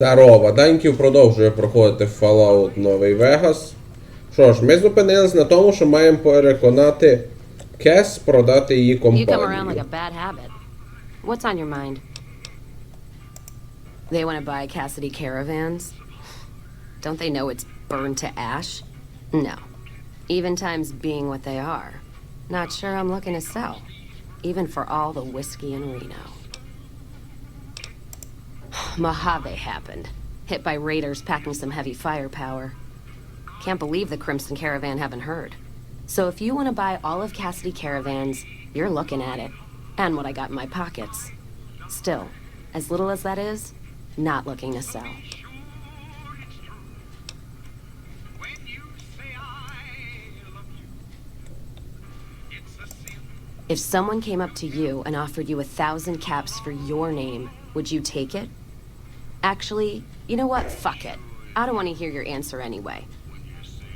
Здорово, Даньків продовжує проходити Fallout Новий Вегас. Що ж, ми зупинились на тому, що маємо переконати Кесс продати її компанію. What's on your mind? They want to buy Cassidy caravans? Don't they know it's burned to ash? No. Even times being what they are. Not sure I'm looking to sell. Even for all the whiskey in Reno. Mojave happened. Hit by raiders packing some heavy firepower. Can't believe the Crimson Caravan haven't heard. So if you want to buy all of Cassidy caravans, you're looking at it. And what I got in my pockets. Still, as little as that is, not looking to sell. If someone came up to you and offered you 1,000 caps for your name, would you take it? Actually, you know what? Fuck it. I don't want to hear your answer anyway.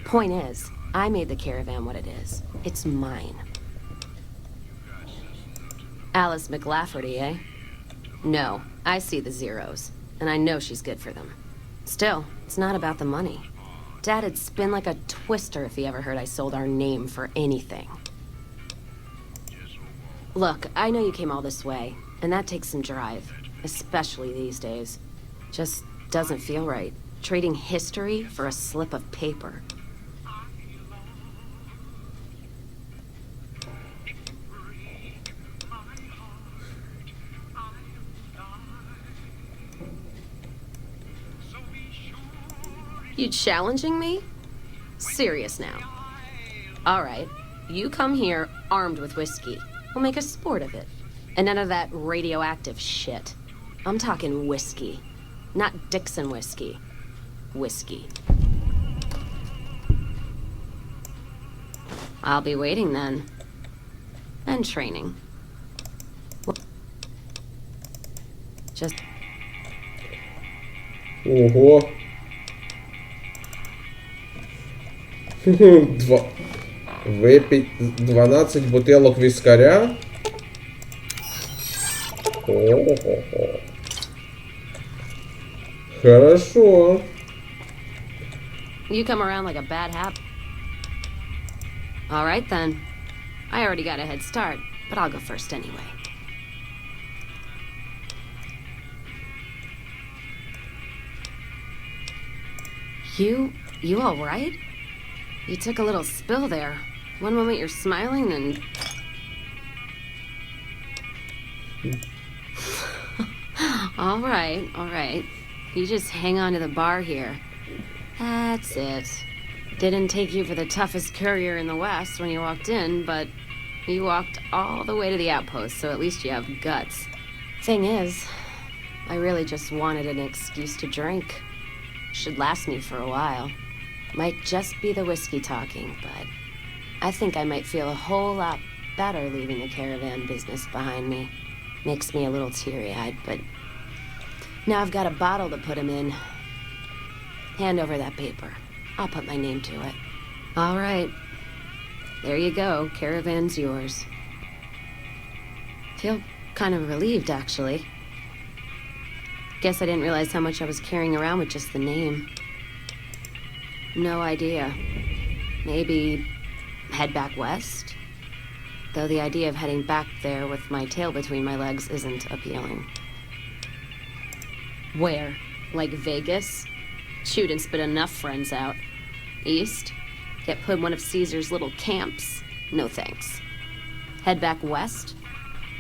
Point is, I made the caravan what it is. It's mine. Alice McLafferty, eh? No, I see the zeros, and I know she's good for them. Still, it's not about the money. Dad'd spin like a twister if he ever heard I sold our name for anything. Look, I know you came all this way, and that takes some drive, especially these days. Just doesn't feel right. Trading history for a slip of paper. You challenging me? Serious now. All right, you come here armed with whiskey. We'll make a sport of it. And none of that radioactive shit. I'm talking whiskey. Not Dixon whiskey. Whiskey. I'll be waiting then. And training. Just... Ого. Випить 12 бутилок віскаря. О-хо-хо. Хорошо. You come around like a bad habit. All right then. I already got a head start, but I'll go first anyway. You all right? You took a little spill there. One moment you're smiling and... all right. You just hang on to the bar here. That's it. Didn't take you for the toughest courier in the West when you walked in, but you walked all the way to the outpost, so at least you have guts. Thing is, I really just wanted an excuse to drink. Should last me for a while. Might just be the whiskey talking, but I think I might feel a whole lot better leaving the caravan business behind me. Makes me a little teary-eyed, but now I've got a bottle to put him in. Hand over that paper. I'll put my name to it. All right. There you go. Caravan's yours. Feel kind of relieved, actually. Guess I didn't realize how much I was carrying around with just the name. No idea. Maybe head back west? Though the idea of heading back there with my tail between my legs isn't appealing. Where? Like Vegas? Shoot and spit enough friends out. East? Get put in one of Caesar's little camps? No thanks. Head back west?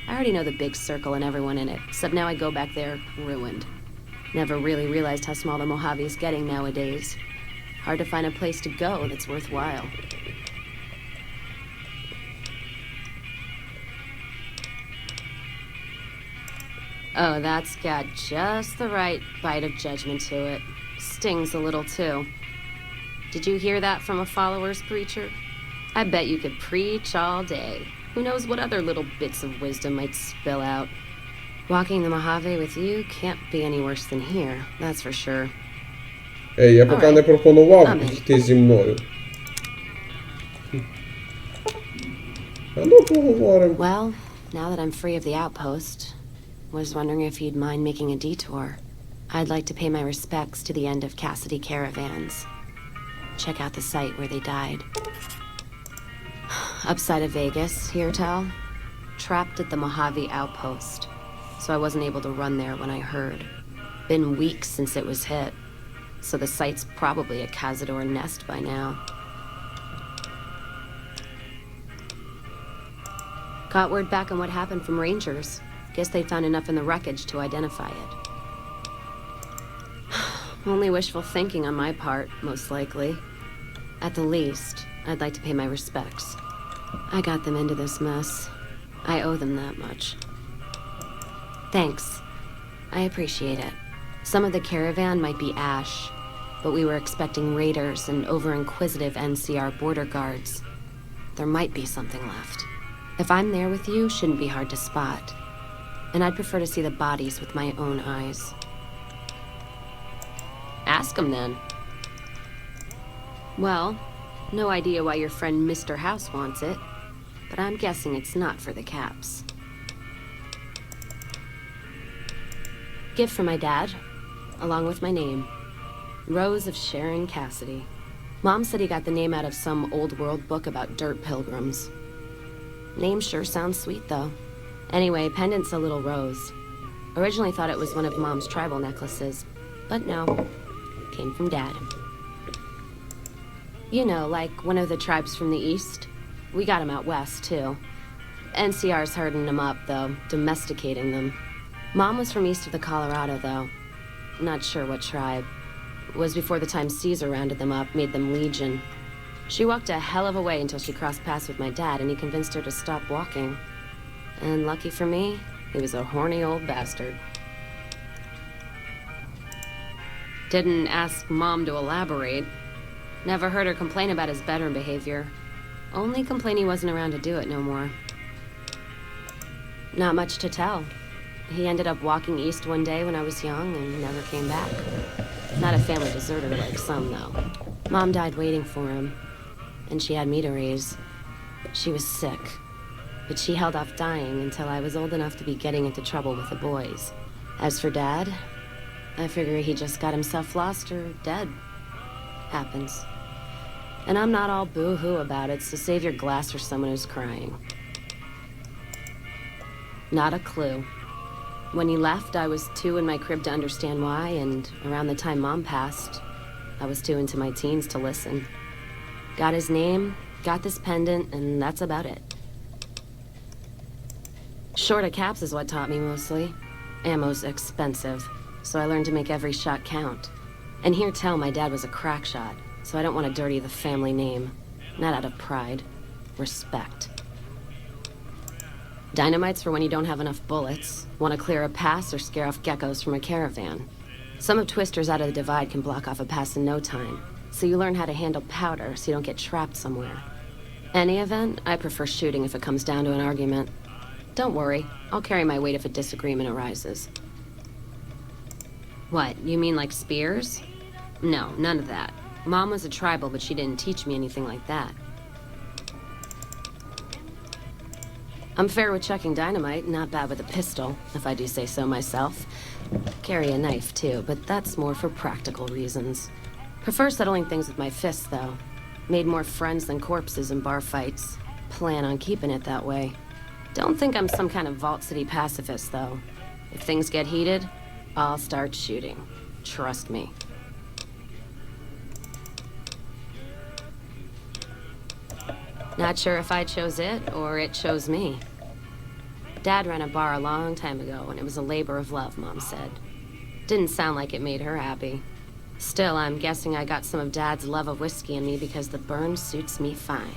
I already know the big circle and everyone in it, except now I go back there ruined. Never really realized how small the Mojave is getting nowadays. Hard to find a place to go that's worthwhile. Oh, that's got just the right bite of judgment to it. Stings a little, too. Did you hear that from a follower's preacher? I bet you could preach all day. Who knows what other little bits of wisdom might spill out. Walking the Mojave with you can't be any worse than here, that's for sure. Ей, я поки не пропонував йти зі мною. А ну поговоримо. Well, now that I'm free of the outpost, was wondering if you'd mind making a detour. I'd like to pay my respects to the end of Cassidy caravans. Check out the site where they died. Upside of Vegas, hear tell? Trapped at the Mojave outpost, so I wasn't able to run there when I heard. Been weeks since it was hit, so the site's probably a cazador nest by now. Got word back on what happened from rangers. Guess they found enough in the wreckage to identify it. Only wishful thinking on my part, most likely. At the least, I'd like to pay my respects. I got them into this mess. I owe them that much. Thanks. I appreciate it. Some of the caravan might be ash, but we were expecting raiders and over-inquisitive NCR border guards. There might be something left. If I'm there with you, shouldn't be hard to spot. And I'd prefer to see the bodies with my own eyes. Ask him then. Well, no idea why your friend Mr. House wants it, but I'm guessing it's not for the caps. Gift from my dad, along with my name. Rose of Sharon Cassidy. Mom said he got the name out of some old world book about dirt pilgrims. Name sure sounds sweet, though. Anyway, pendant's a little rose. Originally thought it was one of Mom's tribal necklaces, but no. Came from Dad. You know, like one of the tribes from the east. We got 'em out west, too. NCR's herding them up, though, domesticating them. Mom was from east of the Colorado, though. Not sure what tribe. It was before the time Caesar rounded them up, made them legion. She walked a hell of a way until she crossed paths with my dad, and he convinced her to stop walking. And lucky for me, he was a horny old bastard. Didn't ask Mom to elaborate. Never heard her complain about his bedroom behavior. Only complain he wasn't around to do it no more. Not much to tell. He ended up walking east one day when I was young and never came back. Not a family deserter like some, though. Mom died waiting for him, and she had me to raise. She was sick, but she held off dying until I was old enough to be getting into trouble with the boys. As for Dad, I figure he just got himself lost or dead. Happens. And I'm not all boo-hoo about it, so save your glass for someone who's crying. Not a clue. When he left, I was too in my crib to understand why, and around the time Mom passed, I was too into my teens to listen. Got his name, got this pendant, and that's about it. Short of caps is what taught me mostly. Ammo's expensive, so I learned to make every shot count. And hear tell my dad was a crack shot, so I don't want to dirty the family name. Not out of pride. Respect. Dynamite's for when you don't have enough bullets, want to clear a pass or scare off geckos from a caravan. Some of Twister's Out of the Divide can block off a pass in no time, so you learn how to handle powder so you don't get trapped somewhere. Any event, I prefer shooting if it comes down to an argument. Don't worry, I'll carry my weight if a disagreement arises. What, you mean like spears? No, none of that. Mom was a tribal, but she didn't teach me anything like that. I'm fair with chucking dynamite, not bad with a pistol, if I do say so myself. Carry a knife, too, but that's more for practical reasons. Prefer settling things with my fists, though. Made more friends than corpses in bar fights. Plan on keeping it that way. Don't think I'm some kind of Vault City pacifist, though. If things get heated, I'll start shooting. Trust me. Not sure if I chose it or it chose me. Dad ran a bar a long time ago, and it was a labor of love, Mom said. Didn't sound like it made her happy. Still, I'm guessing I got some of Dad's love of whiskey in me because the burn suits me fine.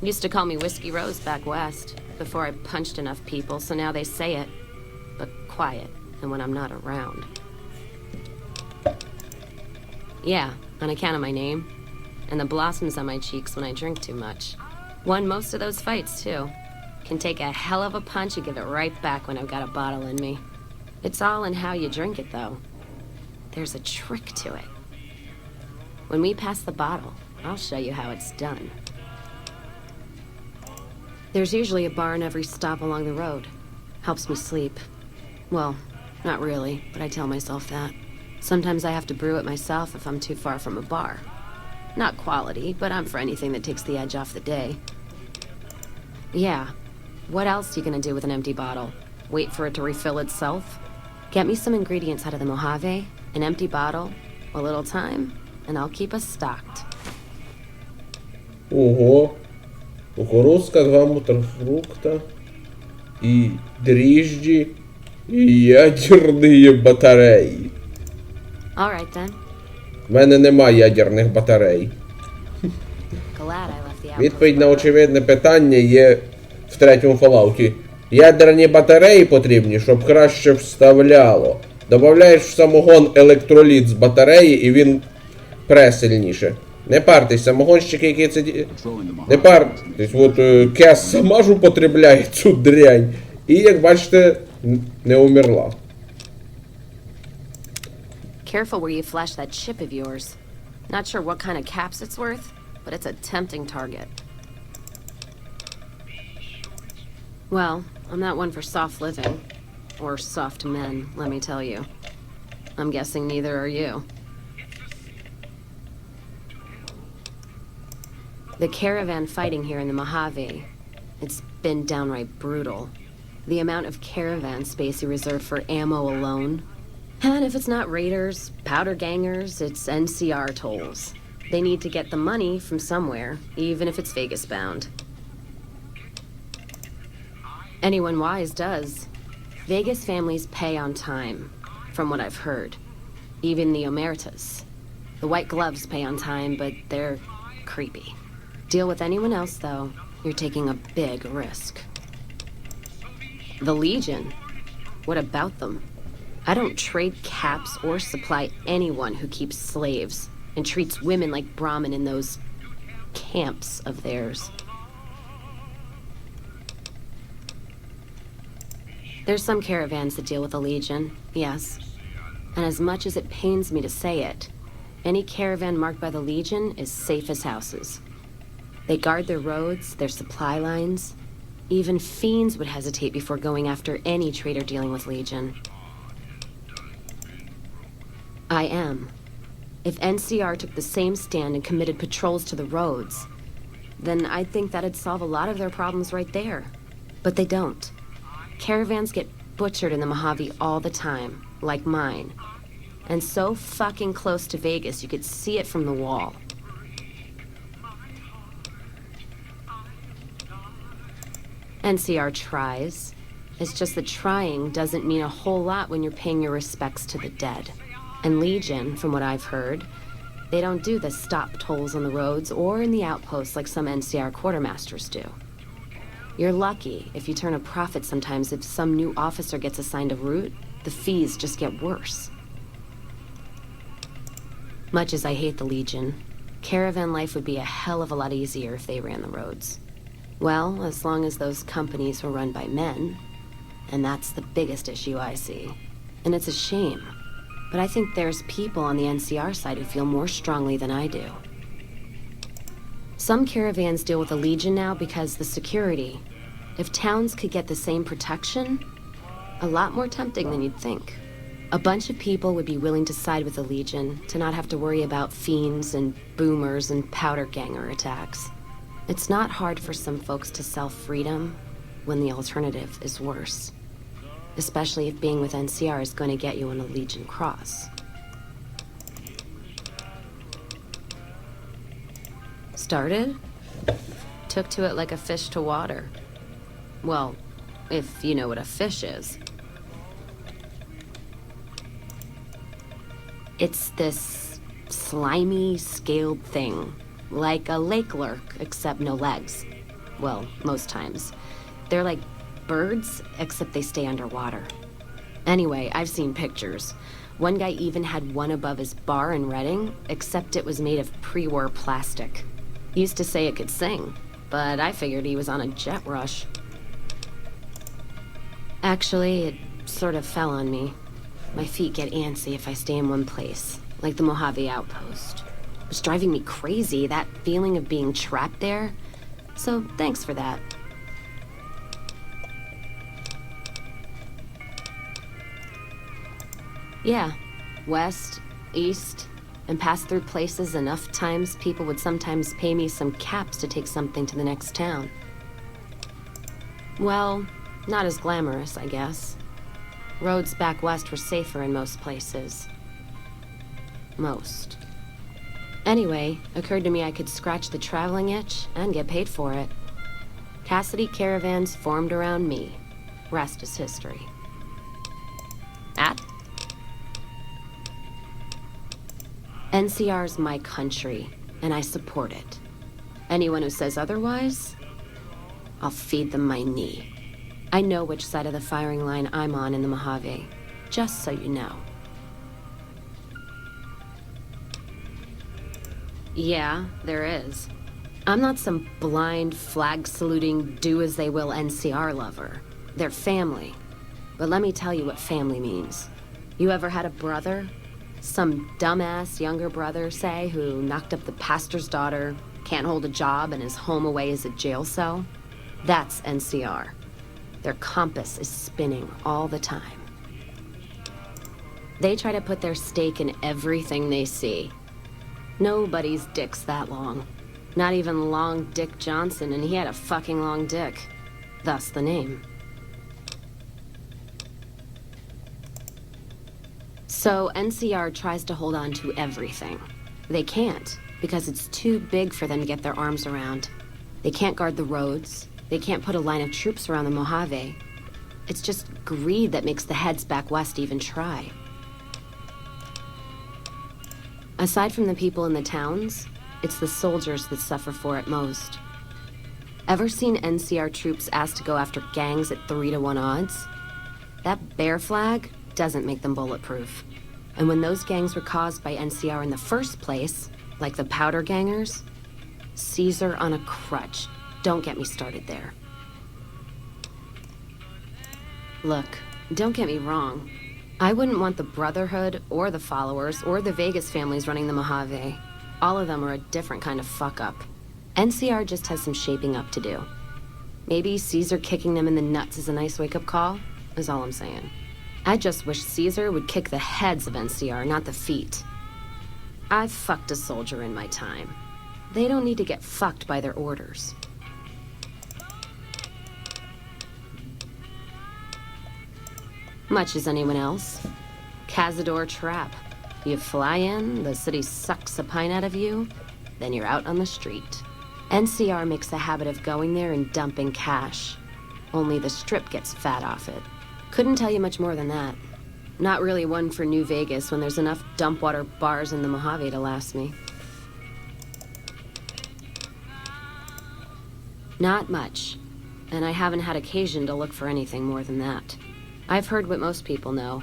Used to call me Whiskey Rose back west, before I punched enough people, so now they say it. But quiet, and when I'm not around. Yeah, on account of my name. And the blossoms on my cheeks when I drink too much. Won most of those fights, too. Can take a hell of a punch and give it right back when I've got a bottle in me. It's all in how you drink it, though. There's a trick to it. When we pass the bottle, I'll show you how it's done. There's usually a bar in every stop along the road. Helps me sleep. Well, not really, but I tell myself that. Sometimes I have to brew it myself if I'm too far from a bar. Not quality, but I'm for anything that takes the edge off the day. Yeah. What else you gonna do with an empty bottle? Wait for it to refill itself? Get me some ingredients out of the Mojave, an empty bottle, a little time, and I'll keep us stocked. Ого. Кукурузка, 2 мутерфрукта. И дріжджі. І ядерні батареї. All right then. В мене нема ядерних батарей. Glad I left the outpost. Відповідь на очевидне питання є в третьому Fallout. Ядерні батареї потрібні, щоб краще вставляло. Добавляєш в самогон електроліт з батареї і він пре сильніше. Не партесь, самогонщики, які це... Не партесь, от Кесс сама ж употребляє цю дрянь. І, як бачите, не умерла. Careful where you flash that chip of yours. Not sure what kind of caps it's worth, but it's a tempting target. Well, I'm not one for soft living. Or soft men, let me tell you. I'm guessing neither are you. The caravan fighting here in the Mojave, it's been downright brutal. The amount of caravan space you reserve for ammo alone. And if it's not raiders, powder gangers, it's NCR tolls. They need to get the money from somewhere, even if it's Vegas bound. Anyone wise does. Vegas families pay on time, from what I've heard. Even the Omertas. The white gloves pay on time, but they're creepy. Deal with anyone else, though, you're taking a big risk. The Legion? What about them? I don't trade caps or supply anyone who keeps slaves and treats women like Brahmin in those camps of theirs. There's some caravans that deal with the Legion, yes. And as much as it pains me to say it, any caravan marked by the Legion is safe as houses. They guard their roads, their supply lines. Even fiends would hesitate before going after any trader dealing with Legion. I am. If NCR took the same stand and committed patrols to the roads, then I'd think that'd solve a lot of their problems right there. But they don't. Caravans get butchered in the Mojave all the time, like mine. And so fucking close to Vegas you could see it from the wall. NCR tries. It's just that trying doesn't mean a whole lot when you're paying your respects to the dead. And Legion, from what I've heard, they don't do the stop tolls on the roads or in the outposts like some NCR quartermasters do. You're lucky if you turn a profit sometimes if some new officer gets assigned a route, the fees just get worse. Much as I hate the Legion, caravan life would be a hell of a lot easier if they ran the roads. Well, as long as those companies were run by men, and that's the biggest issue I see. And it's a shame, but I think there's people on the NCR side who feel more strongly than I do. Some caravans deal with the Legion now because the security. If towns could get the same protection, a lot more tempting than you'd think. A bunch of people would be willing to side with the Legion to not have to worry about fiends and boomers and powder ganger attacks. It's not hard for some folks to sell freedom when the alternative is worse. Especially if being with NCR is going to get you on a Legion cross. Started? Took to it like a fish to water. Well, if you know what a fish is. It's this slimy, scaled thing. Like a lake lurk, except no legs. Well, most times. They're like birds, except they stay underwater. Anyway, I've seen pictures. One guy even had one above his bar in Reading, except it was made of pre-war plastic. He used to say it could sing, but I figured he was on a jet rush. Actually, it sort of fell on me. My feet get antsy if I stay in one place, like the Mojave outpost. It's driving me crazy, that feeling of being trapped there. So, thanks for that. Yeah, west, east, and passed through places enough times people would sometimes pay me some caps to take something to the next town. Well, not as glamorous, I guess. Roads back west were safer in most places. Most. Anyway, occurred to me I could scratch the traveling itch and get paid for it. Cassidy caravans formed around me. Rest is history. NCR's my country, and I support it. Anyone who says otherwise, I'll feed them my knee. I know which side of the firing line I'm on in the Mojave, just so you know. Yeah, there is. I'm not some blind, flag-saluting, do-as-they-will NCR lover. They're family. But let me tell you what family means. You ever had a brother? Some dumbass younger brother, say, who knocked up the pastor's daughter, can't hold a job, and is home away as a jail cell? That's NCR. Their compass is spinning all the time. They try to put their stake in everything they see. Nobody's dick's that long. Not even Long Dick Johnson, and he had a fucking long dick. Thus the name. So NCR tries to hold on to everything. They can't, because it's too big for them to get their arms around. They can't guard the roads. They can't put a line of troops around the Mojave. It's just greed that makes the heads back west even try. Aside from the people in the towns, it's the soldiers that suffer for it most. Ever seen NCR troops asked to go after gangs at 3-to-1 odds? That bear flag doesn't make them bulletproof. And when those gangs were caused by NCR in the first place, like the Powder Gangers, Caesar on a crutch. Don't get me started there. Look, don't get me wrong. I wouldn't want the Brotherhood, or the Followers, or the Vegas families running the Mojave. All of them are a different kind of fuck-up. NCR just has some shaping up to do. Maybe Caesar kicking them in the nuts is a nice wake-up call, is all I'm saying. I just wish Caesar would kick the heads of NCR, not the feet. I've fucked a soldier in my time. They don't need to get fucked by their orders. Much as anyone else. Cazador trap. You fly in, the city sucks a pint out of you, then you're out on the street. NCR makes a habit of going there and dumping cash. Only the Strip gets fat off it. Couldn't tell you much more than that. Not really one for New Vegas when there's enough dump water bars in the Mojave to last me. Not much. And I haven't had occasion to look for anything more than that. I've heard what most people know.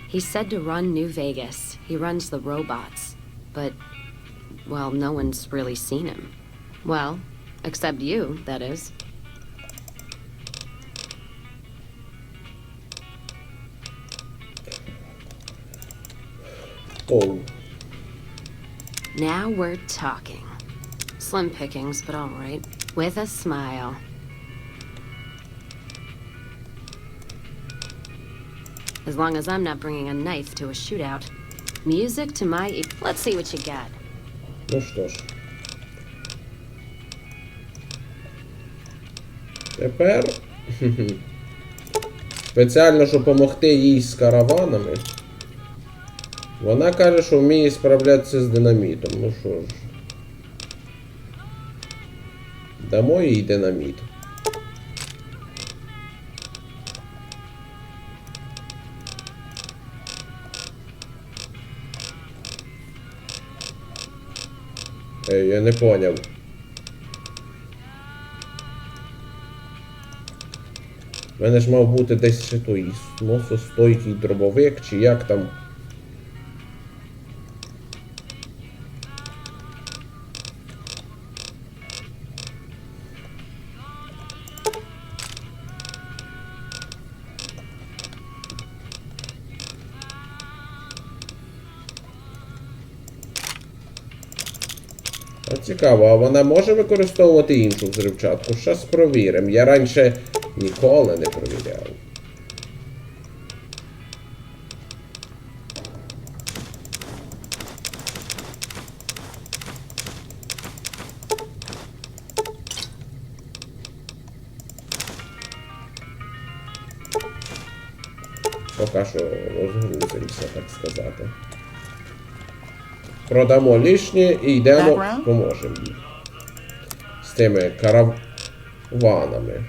He's said to run New Vegas. He runs the robots. But, well, no one's really seen him. Well, except you, that is. Oh. Now we're talking. Slim pickings, but all right. With a smile. As long as I'm not bringing a knife to a shootout. Music to my ear. Let's see what you got. Ну що ж. Тепер... Спеціально, щоб допомогти їй з караванами. Вона каже, що вміє справлятися з динамітом. Ну що ж. Дамо їй динаміт. Я не поняв. У мене ж мав бути десь ще той носостойкий дробовик, чи як там. Цікаво, а вона може використовувати іншу взривчатку? Щас провіримо. Я раніше ніколи не провіряв. Поки що розгрузимося, так сказати. Продамо лишнє і йдемо, поможемо їм. З тими караванами.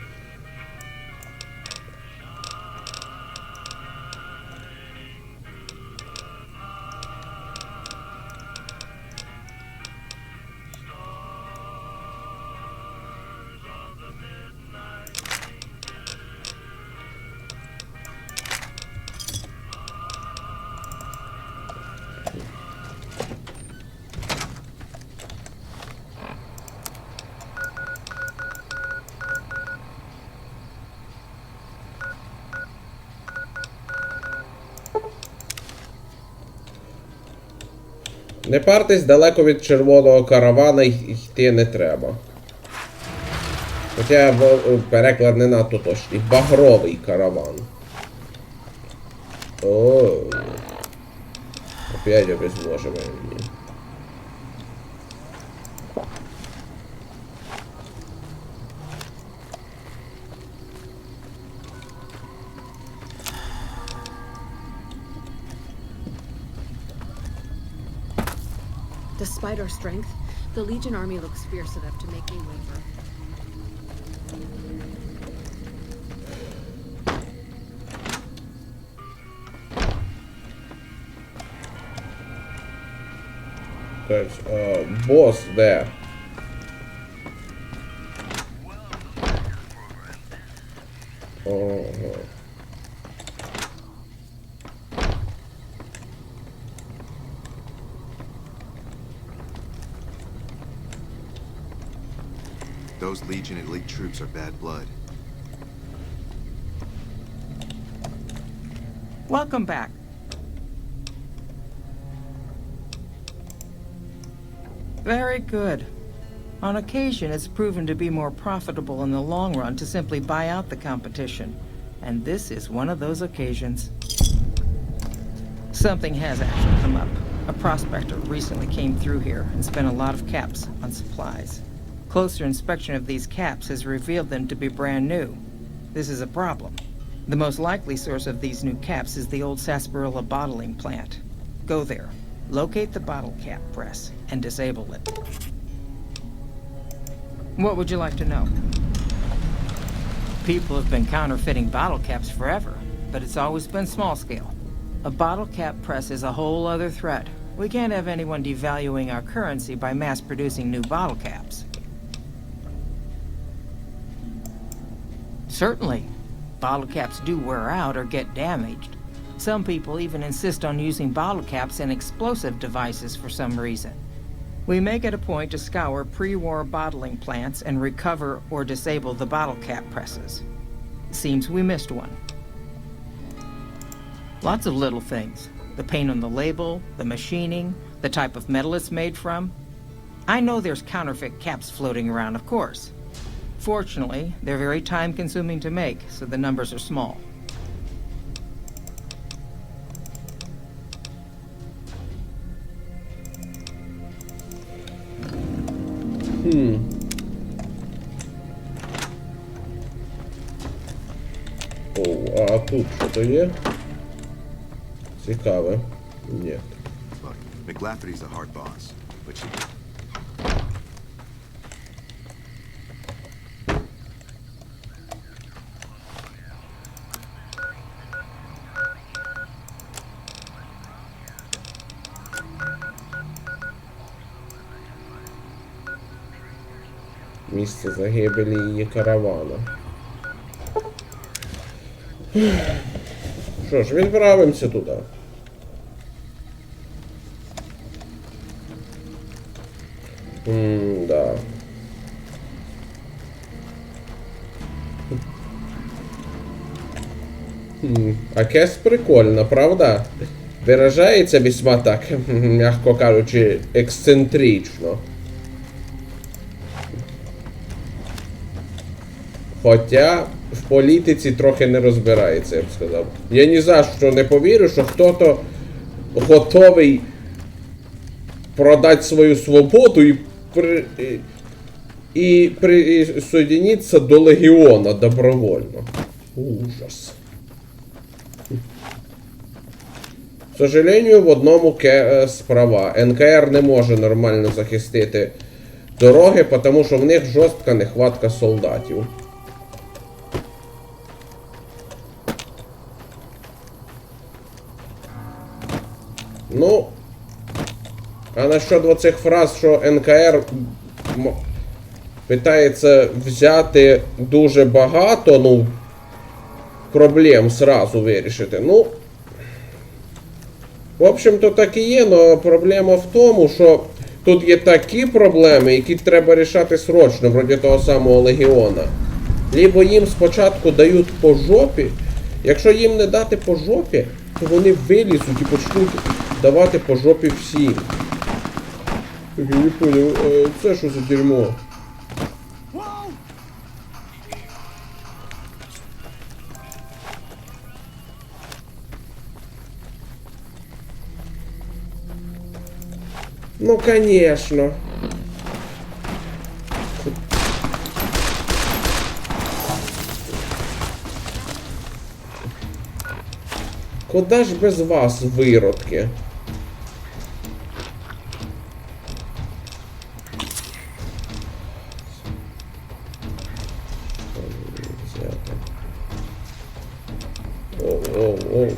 Не партесь, далеко від червоного каравана йти не треба. Хоча переклад не надто точний. Багровий караван. Ооо. Опять обезвожимо її. Despite our strength, the Legion army looks fierce enough to make me waver. There's boss there. Oh. Those Legion elite troops are bad blood. Welcome back. Very good. On occasion, it's proven to be more profitable in the long run to simply buy out the competition. And this is one of those occasions. Something has actually come up. A prospector recently came through here and spent a lot of caps on supplies. Closer inspection of these caps has revealed them to be brand new. This is a problem. The most likely source of these new caps is the old sarsaparilla bottling plant. Go there, locate the bottle cap press, and disable it. What would you like to know? People have been counterfeiting bottle caps forever, but it's always been small scale. A bottle cap press is a whole other threat. We can't have anyone devaluing our currency by mass-producing new bottle caps. Certainly. Bottle caps do wear out or get damaged. Some people even insist on using bottle caps in explosive devices for some reason. We make it a point to scour pre-war bottling plants and recover or disable the bottle cap presses. Seems we missed one. Lots of little things. The paint on the label, the machining, the type of metal it's made from. I know there's counterfeit caps floating around, of course. Fortunately, they're very time-consuming to make, so the numbers are small. О, а тут що-то є? Цікаве. Ні. Look, McLafferty's a hard boss, but she... Місце загибелі її каравана. Що ж, відправимося туди. Да. А Кесс прикольно, правда? Виражається весьма так, м'яко кажучи, ексцентрично. Хоча в політиці трохи не розбирається, я б сказав. Я ні за що не повірю, що хто-то готовий продати свою свободу і присоединитися до легіона добровольно. Ужас. К сожалению, в одному Кесс права. НКР не може нормально захистити дороги, тому що в них жорстка нехватка солдатів. Ну, а насчет оцих фраз, що НКР питається взяти дуже багато, ну, проблем сразу вирішити. Ну, в общем-то так і є, але проблема в тому, що тут є такі проблеми, які треба рішати срочно, вроді того самого Легіона. Либо їм спочатку дають по жопі, якщо їм не дати по жопі, то вони вилізуть і почнуть давати по жопі всім. Я не понял, це що за дерьмо? Ну, конечно. Куда ж без вас, виродки? Оу.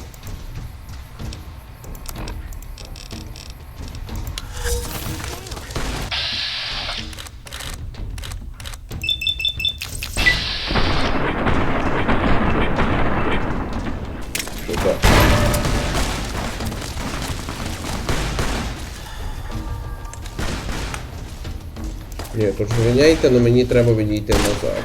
Ні, тут звиняйте, але мені треба відійти назад.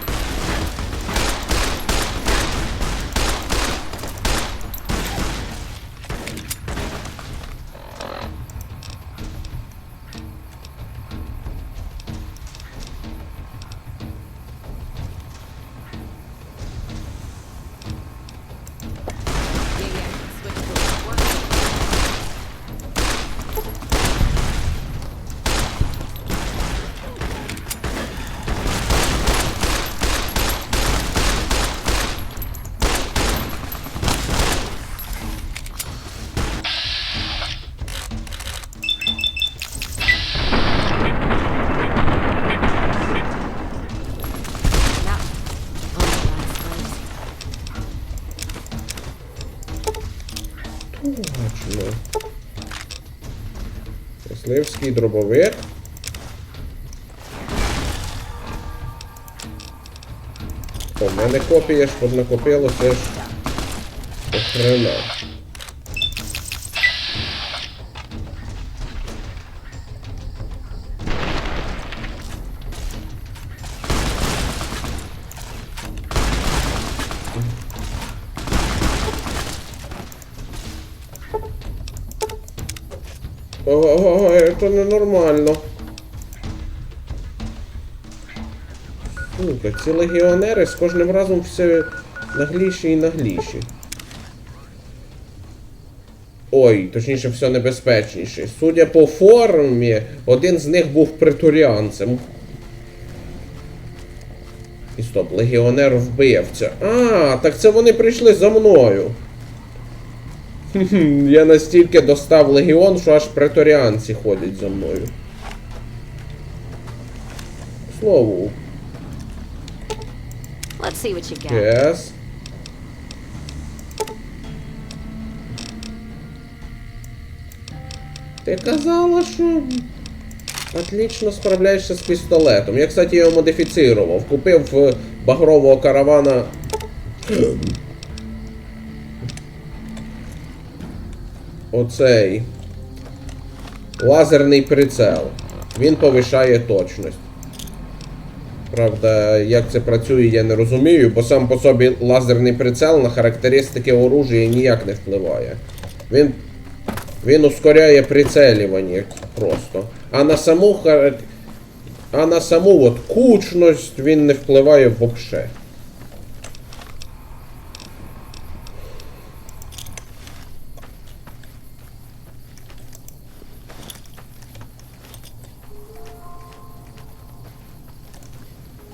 Точно. Мисливський дробовик. О, в мене копія ж поднакопилося ж охрена. Ого, это ненормально. Слухай, ці легіонери з кожним разом все нагліші і нагліші. Ой, точніше, все небезпечніше. Судя по формі, один з них був преторіанцем. І стоп, легіонер-вбивця. А, так це вони прийшли за мною. Я настільки достав легіон, що аж преторіанці ходять за мною. Слово. Let's see what you got. Кесс. Ти казала, що отлично справляєшся з пістолетом. Я, кстати, його модифіцировав. Купив в багрового каравана оцей лазерний прицел. Він повишає точність. Правда, як це працює, я не розумію, бо сам по собі лазерний прицел на характеристики оружия ніяк не впливає. Він ускоряє прицелювання просто. А на саму от кучність він не впливає взагалі.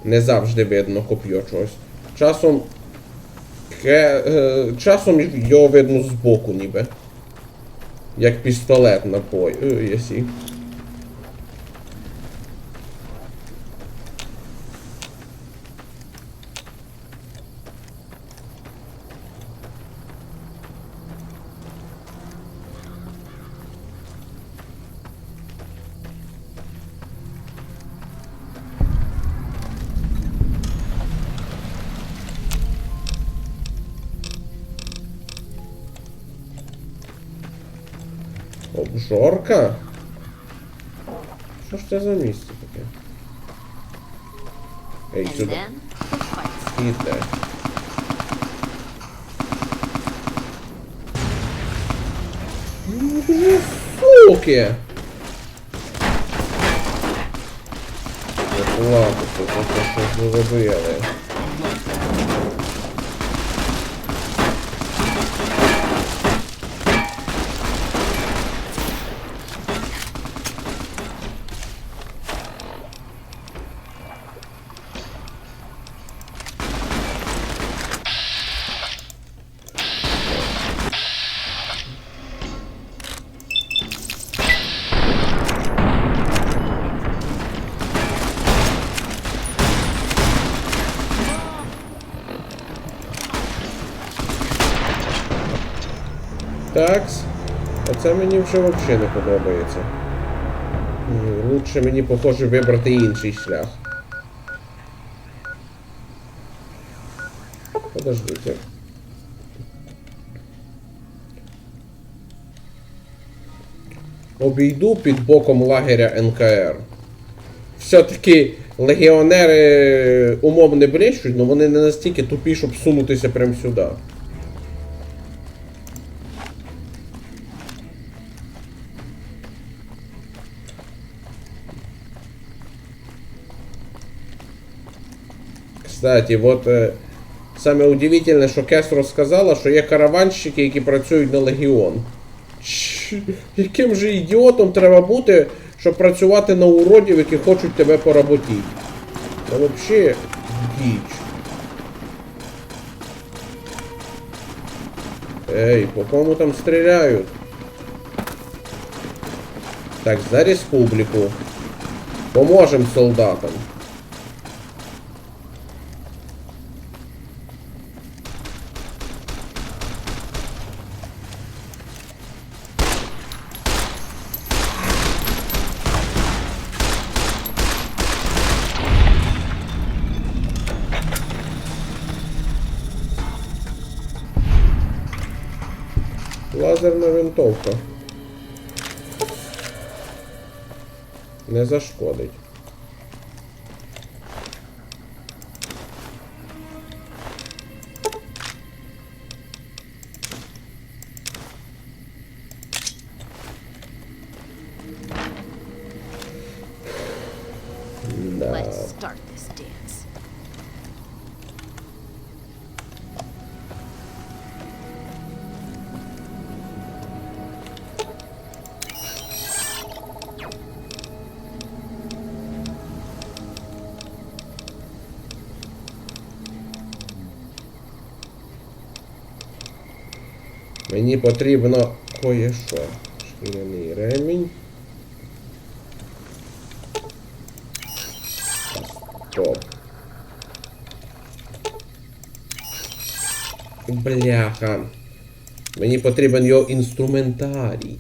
Не завжди видно коп'є чогось. Часом його видно збоку ніби. Як пістолет напой. Єсі. Обжорка? Що ж це за місце таке? Ей, And сюди. then the fights. Іде. Суки! Ладно, це що зробили. Такс. Оце мені вже взагалі не подобається. Лучше мені, похоже, вибрати інший шлях. Подождите. Обійду під боком лагеря НКР. Все-таки легіонери умом не блещуть, але вони не настільки тупі, щоб сунутися прямо сюди. Кстати, вот саме удивительне, що Кесс розказала, що є караванщики, які працюють на Легіон. Яким же ідіотом треба бути, щоб працювати на уродів, які хочуть тебе поработити? Це взагалі діч. Ей, по кому там стріляють? Так, за республіку. Поможем солдатам. Лазерна винтовка. Не зашкодить. Да. Let's start this dance. Мені потрібно кое-що. Шкіряний ремінь. Стоп. Бляха. Мені потрібен його інструментарій.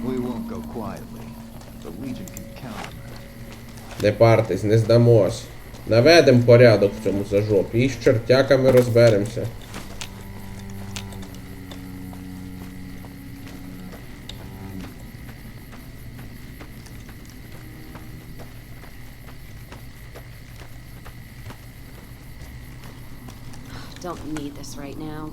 We won't go quietly. The Legion can count on that. Не партесь, не здамось. Наведем порядок в цьому зажопі і з чертяками розберемося. Don't need this right now.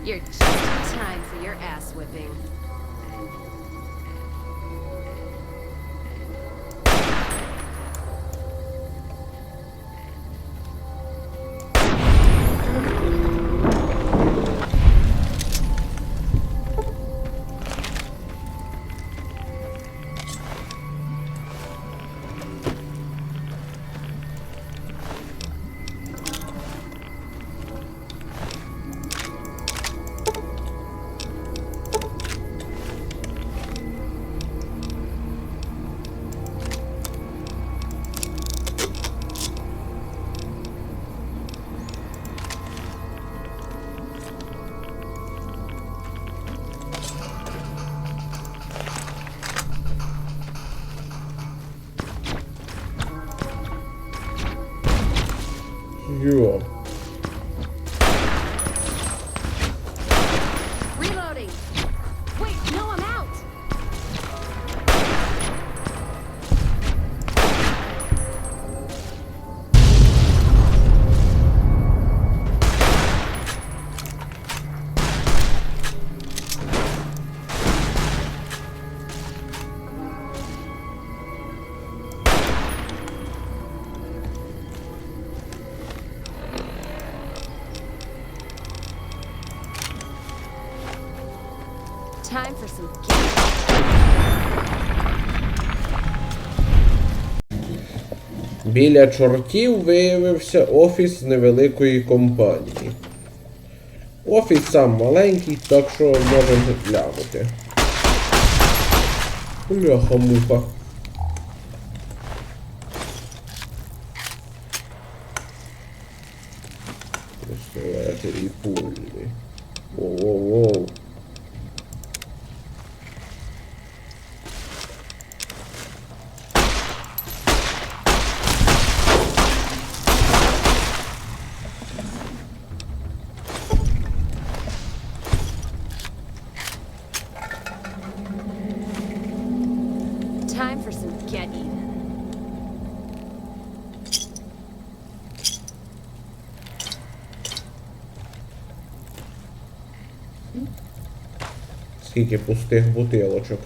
You're just in time for your ass whipping. Йо. Reloading! Wait, no, I'm out! Time for some Біля чортів виявився офіс невеликої компанії. Офіс сам маленький, так що можемо глянути. Бляха-муха. Пістолети і пулі. Воу-воу-воу. Time for some get even. Скільки пустих бутилочок.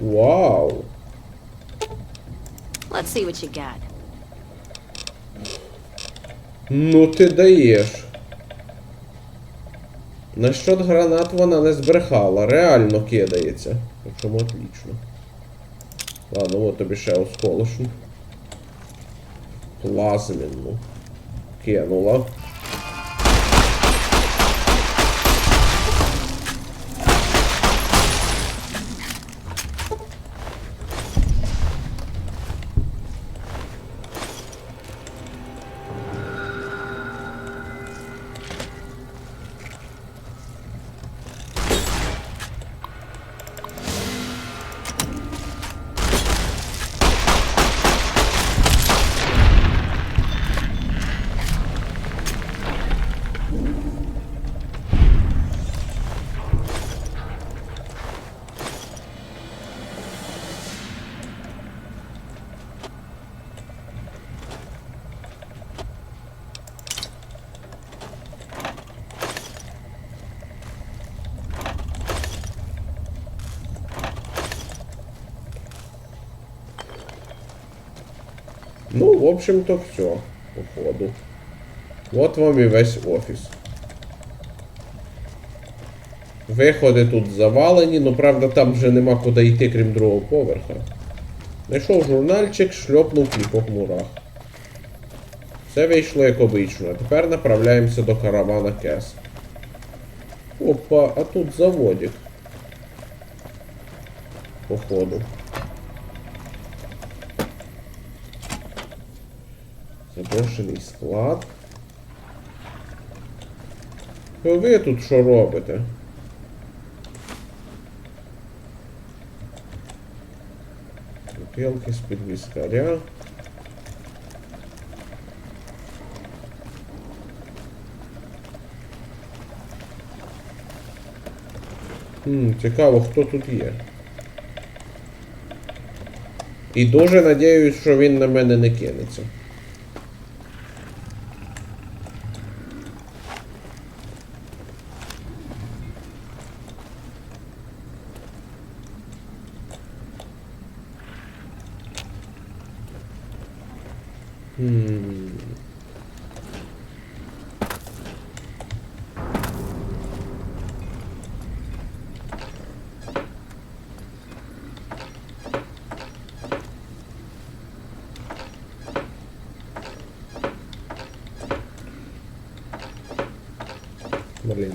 Вау! Let's see what you got. Ну ти даєш. Насчет гранат вона не збрехала, реально кидається. Причому отлично. Ладно, от тобі ще осколочну. Плазменну. Кинула. Ну, в общем-то, все, походу. Вот вам і весь офіс. Виходи тут завалені, ну правда там вже нема куди йти, крім другого поверха. Знайшов журнальчик, шльопнув кліпок мурах. Все вийшло як обично, а тепер направляємося до каравана Кесс. Опа, а тут заводик. Походу. Заброшений склад. Ви тут що робите? Бутилки з-під віскаря. Цікаво, хто тут є. І дуже надіюсь, що він на мене не кинеться. Блін,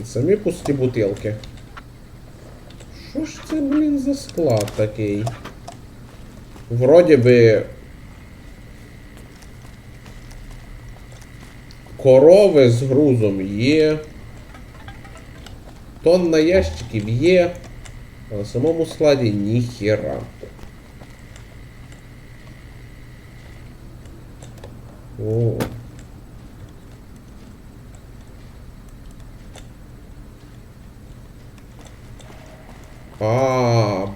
самі пусті бутилки. Що ж це, блін, за склад такий? Вроді би... Корови з грузом є. Тонна ящиків є. А на самому складі ніхіра. О.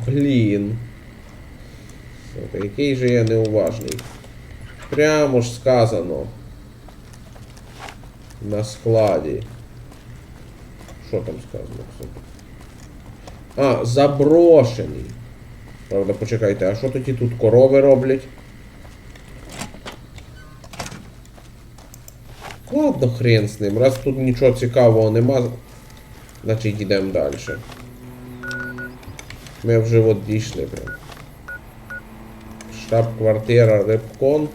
Блін. Слухай, який же я неуважний. Прямо ж сказано. На складі. Що там сказано, кстати? Заброшений. Правда, почекайте, а що тоді тут корови роблять? Ладно, хрен з ним. Раз тут нічого цікавого нема, значить йдемо далі. Ми вже от дійшли прям. Штаб-квартира Репкон.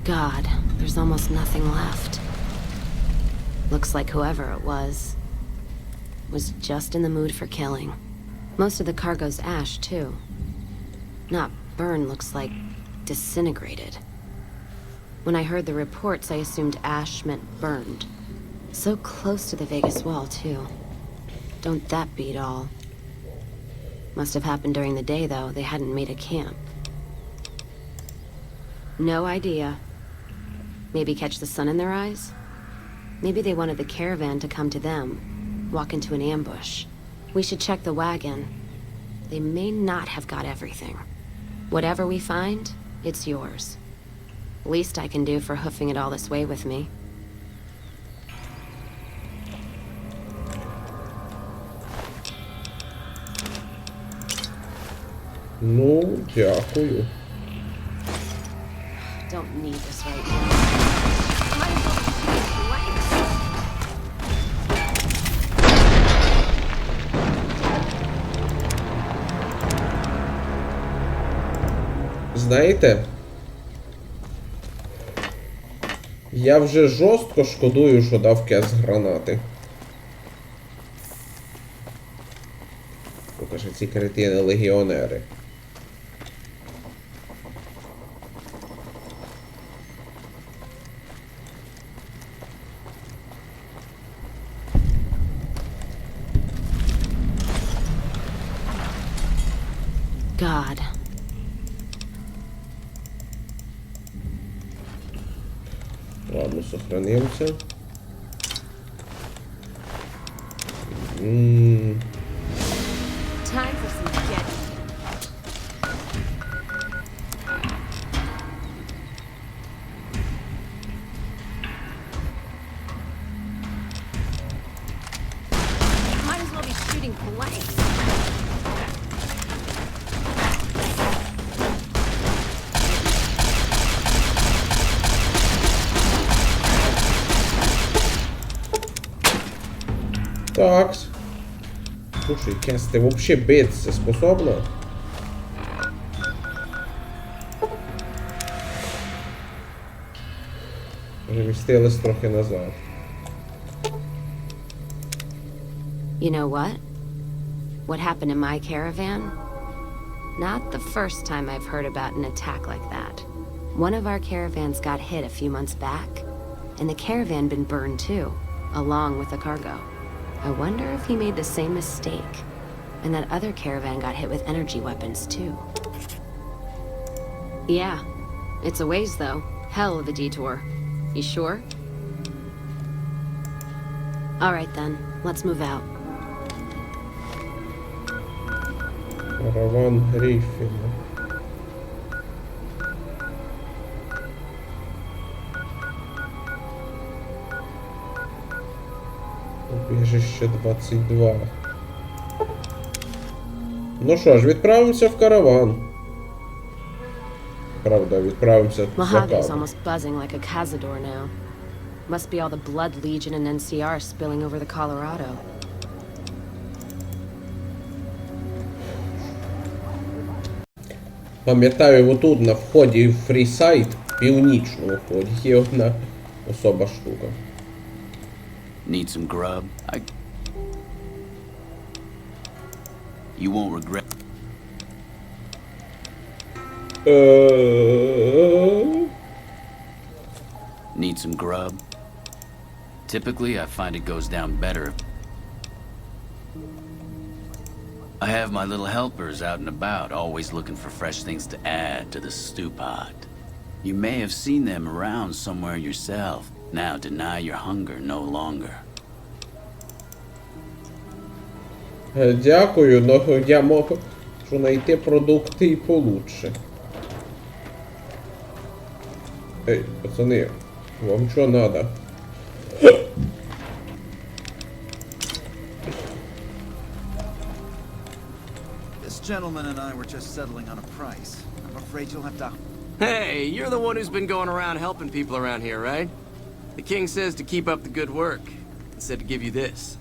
God, there's almost nothing left. Looks like whoever it was just in the mood for killing. Most of the cargo's ash, too. Not burned, looks like disintegrated. When I heard the reports, I assumed ash meant burned. So close to the Vegas wall, too. Don't that beat all? Must have happened during the day, though. They hadn't made a camp. No idea. Maybe catch the sun in their eyes? Maybe they wanted the caravan to come to them, walk into an ambush. We should check the wagon. They may not have got everything. Whatever we find, it's yours. Least I can do for hoofing it all this way with me. Ну, дякую. Don't need this right now. Might as well shoot blanks. Знаєте, я вже жорстко шкодую, що дав Кесс гранати. Покажи, ці кретини легіонери. God. Ладно, сохранимся. Time for some getting. Might as well be shooting blanks. Такс. Слушай, Кесс, ты вообще биться способна? Перемістились трохи назад. You know what? What happened in my caravan? Not the first time I've heard about an attack like that. One of our caravans got hit a few months back, and the caravan been burned too, along with the cargo. I wonder if he made the same mistake, and that other caravan got hit with energy weapons too. Yeah, it's a ways though. Hell of a detour. You sure? All right then, let's move out. Караван Гриффіна. Біжище 22. Ну що ж, відправимося в караван. Правда, відправимося за Mojave's каву. almost buzzing like a cazador now. Must be all the Blood Legion and NCR spilling over the Colorado. Пам'ятаю, отут на вході в фрісайт, північному вході, є одна особа штука. Need some grub? You won't regret. Need some grub? Typically, I find it goes down better. I have my little helpers out and about, always looking for fresh things to add to the stew pot. You may have seen them around somewhere yourself. Now deny your hunger no longer. Дякую, но я можу знайти продукти і получше. Ей, пацани, вам що надо? This gentleman and I were just settling on a price. I'm afraid you'll have to Hey, you're the one who's been going around helping people around here, right? The king says to keep up the good work. He said to give you this.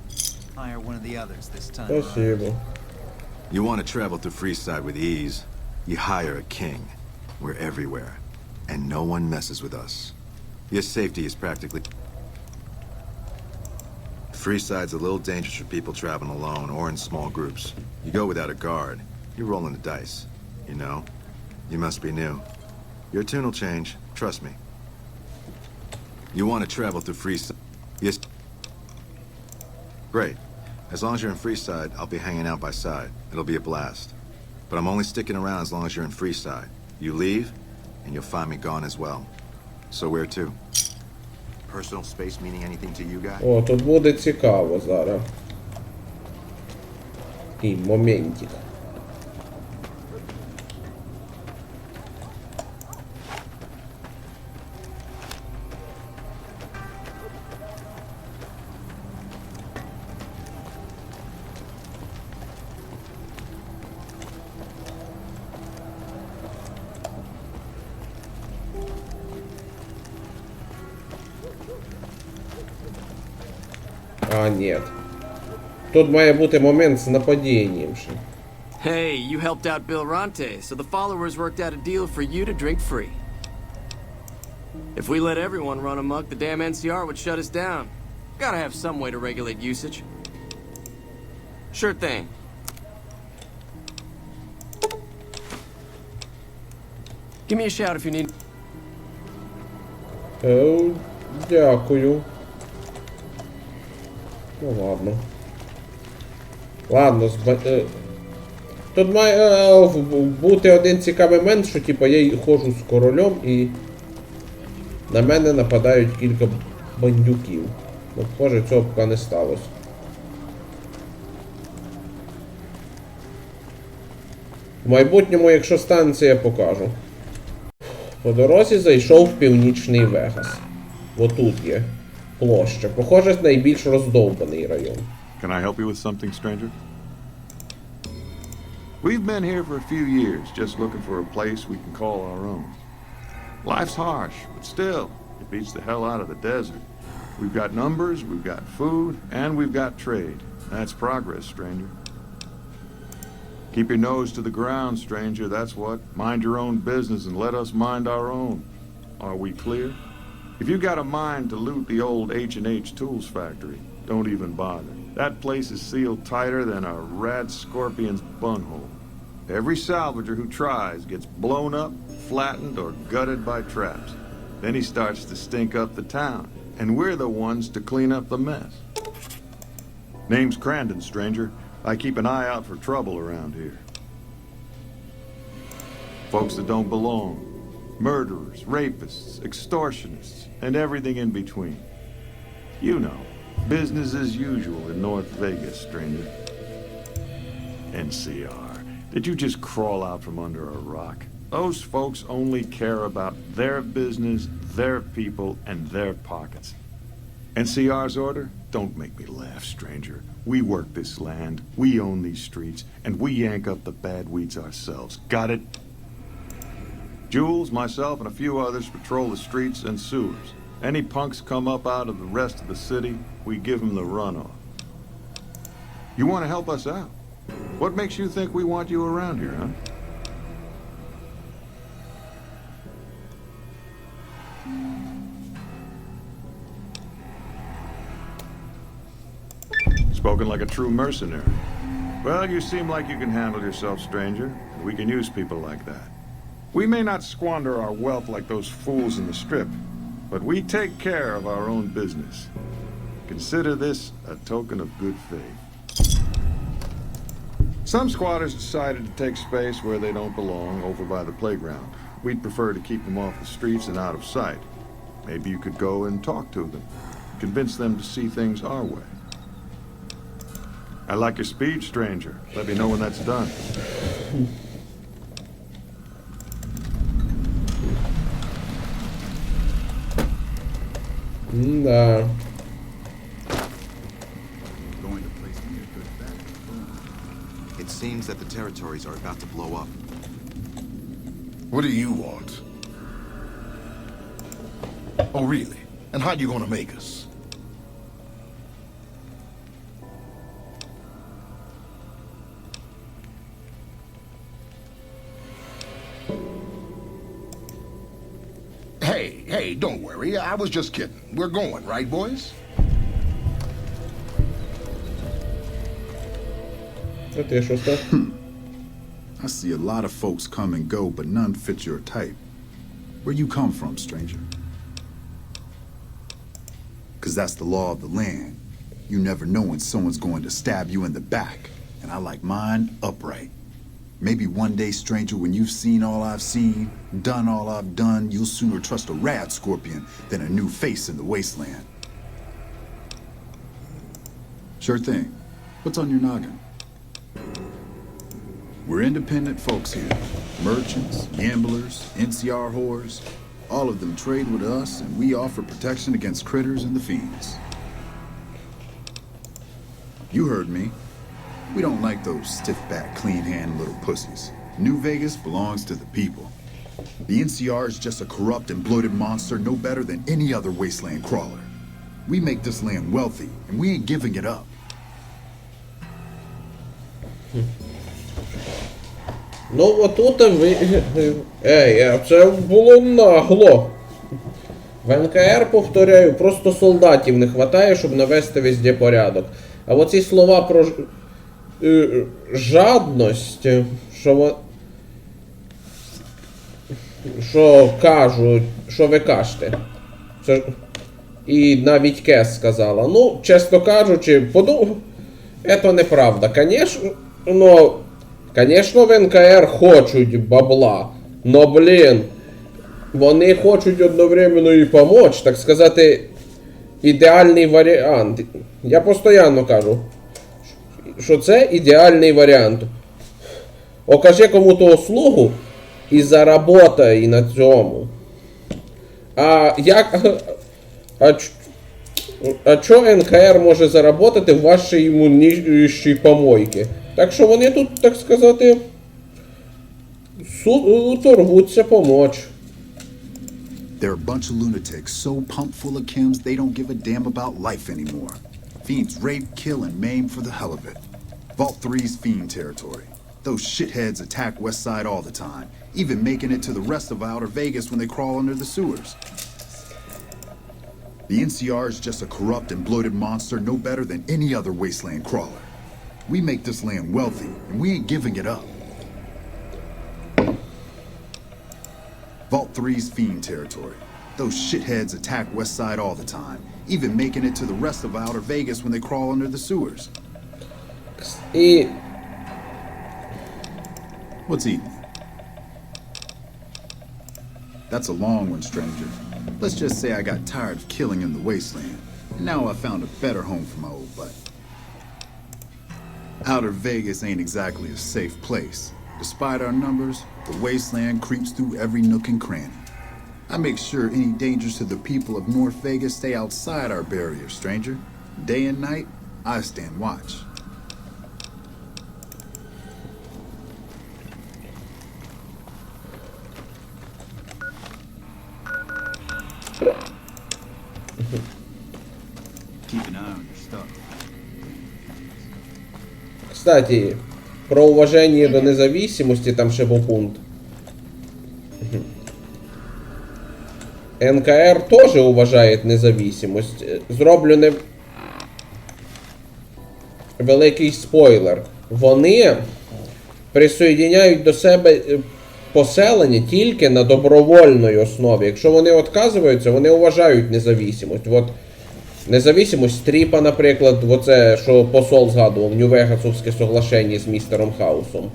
hire one of the others this time around. Спасибо. You want to travel through Freeside with ease, you hire a king. We're everywhere, and no one messes with us. Your safety is practically... Freeside's a little dangerous for people traveling alone or in small groups. You go without a guard, you're rolling the dice. You know? You must be new. Your tune will change, trust me. You want to travel through Freeside? Yes. Great. As long as you're in Freeside, I'll be hanging out by side. It'll be a blast. But I'm only sticking around as long as you're in Freeside. You leave, and you'll find me gone as well. So where to? Personal space meaning anything to you guys? О, тут буде цікаво зараз. Такий моментик. А, нет. Тут має бути момент з нападінням ще. Hey, you helped out Bill Ronte, so the followers worked out a deal for you to drink free. If we let everyone run amok, the damn NCR would shut us down. Gotta have some way to regulate usage. Sure thing. Give me a shout if you need... Дякую. Ну ладно. Ладно, тут має бути один цікавий момент, що типу я ходжу з королем і на мене нападають кілька бандюків. Ну, схоже, цього поки не сталося. В майбутньому, якщо станеться, я покажу. По дорозі зайшов в північний Вегас. Отут є площа. Похоже, найбільш роздовбаний район. Can I help you with something, stranger? We've been here for a few years, just looking for a place we can call our own. Life's harsh, but still, it beats the hell out of the desert. We've got numbers, we've got food, and we've got trade. That's progress, stranger. Keep your nose to the ground, stranger, that's what. Mind your own business and let us mind our own. Are we clear? If you got a mind to loot the old H&H Tools factory, don't even bother. That place is sealed tighter than a rat scorpion's bunghole. Every salvager who tries gets blown up, flattened, or gutted by traps. Then he starts to stink up the town, and we're the ones to clean up the mess. Name's Crandon, stranger. I keep an eye out for trouble around here. Folks that don't belong. Murderers, rapists, extortionists, and everything in between. You know, business as usual in North Vegas, stranger. NCR, did you just crawl out from under a rock? Those folks only care about their business, their people, and their pockets. NCR's order? Don't make me laugh, stranger. We work this land, we own these streets, and we yank up the bad weeds ourselves. Got it? Jules, myself, and a few others patrol the streets and sewers. Any punks come up out of the rest of the city, we give them the runoff. You want to help us out? What makes you think we want you around here, huh? Spoken like a true mercenary. Well, you seem like you can handle yourself, stranger, and we can use people like that. We may not squander our wealth like those fools in the Strip, but we take care of our own business. Consider this a token of good faith. Some squatters decided to take space where they don't belong, over by the playground. We'd prefer to keep them off the streets and out of sight. Maybe you could go and talk to them, convince them to see things our way. I like your speed, stranger. Let me know when that's done. Да. Going to place me a good bet. It seems that the territories are about to blow up. What do you want? Oh, really? And how you gonna make us? Hey, don't worry. I was just kidding. We're going, right, boys? А ти що став? I see a lot of folks come and go, but none fit your type. Where you come from, stranger? 'Cause that's the law of the land. You never know when someone's going to stab you in the back, and I like mine upright. Maybe one day, stranger, when you've seen all I've seen, done all I've done, you'll sooner trust a rad scorpion than a new face in the wasteland. Sure thing. What's on your noggin? We're independent folks here. Merchants, gamblers, NCR whores. All of them trade with us, and we offer protection against critters and the fiends. You heard me. We don't like those stiff-backed, clean-handed little pussies. New Vegas belongs to the people. The NCR is just a corrupt and bloated monster no better than any other wasteland crawler. We make this land wealthy, and we ain't giving it up. Ну, отут ви... Ей, це було нагло. В НКР, повторяю, просто солдатів не вистачає, щоб навести везде порядок. А оці слова про жадність, що кажуть, що ви кажете. Це... І навіть Кесс сказала. Ну, чесно кажучи, це неправда. Конечно, в НКР хочуть бабла, но, блін, вони хочуть одновременно і помочь, так сказати, ідеальний варіант. Я постійно кажу, що це ідеальний варіант. Окажи кому-то услугу і заработай на цьому. А чо НКР може заработати в вашій імуннішій помойці? Так що вони тут, так сказати, торгуться помочь. They're a bunch of lunatics so pumped full of chems they don't give a damn about life anymore. Fiends rape, kill, and maim for the hell of it. Vault 3's Fiend territory. Those shitheads attack West Side all the time, even making it to the rest of Outer Vegas when they crawl under the sewers. The NCR is just a corrupt and bloated monster no better than any other wasteland crawler. We make this land wealthy, and we ain't giving it up. Vault 3's Fiend territory. Those shitheads attack West Side all the time, even making it to the rest of Outer Vegas when they crawl under the sewers. What's eating you? That's a long one, stranger. Let's just say I got tired of killing in the wasteland, and now I found a better home for my old butt. Outer Vegas ain't exactly a safe place. Despite our numbers, the wasteland creeps through every nook and cranny. I make sure any dangers to the people of North Vegas stay outside our barrier, stranger. Day and night, I stand watch. Keep an eye on your stuff. Кстати, про уваження до независимості там ще був пункт. НКР теж уважає независимость. Зроблю не... великий спойлер. Вони присоєдняють до себе поселення тільки на добровольній основі. Якщо вони відказуються, вони вважають независимость. От независимость Стріпа, наприклад, оце, що посол згадував, Нью-Вегасовське соглашення з містером Хаусом.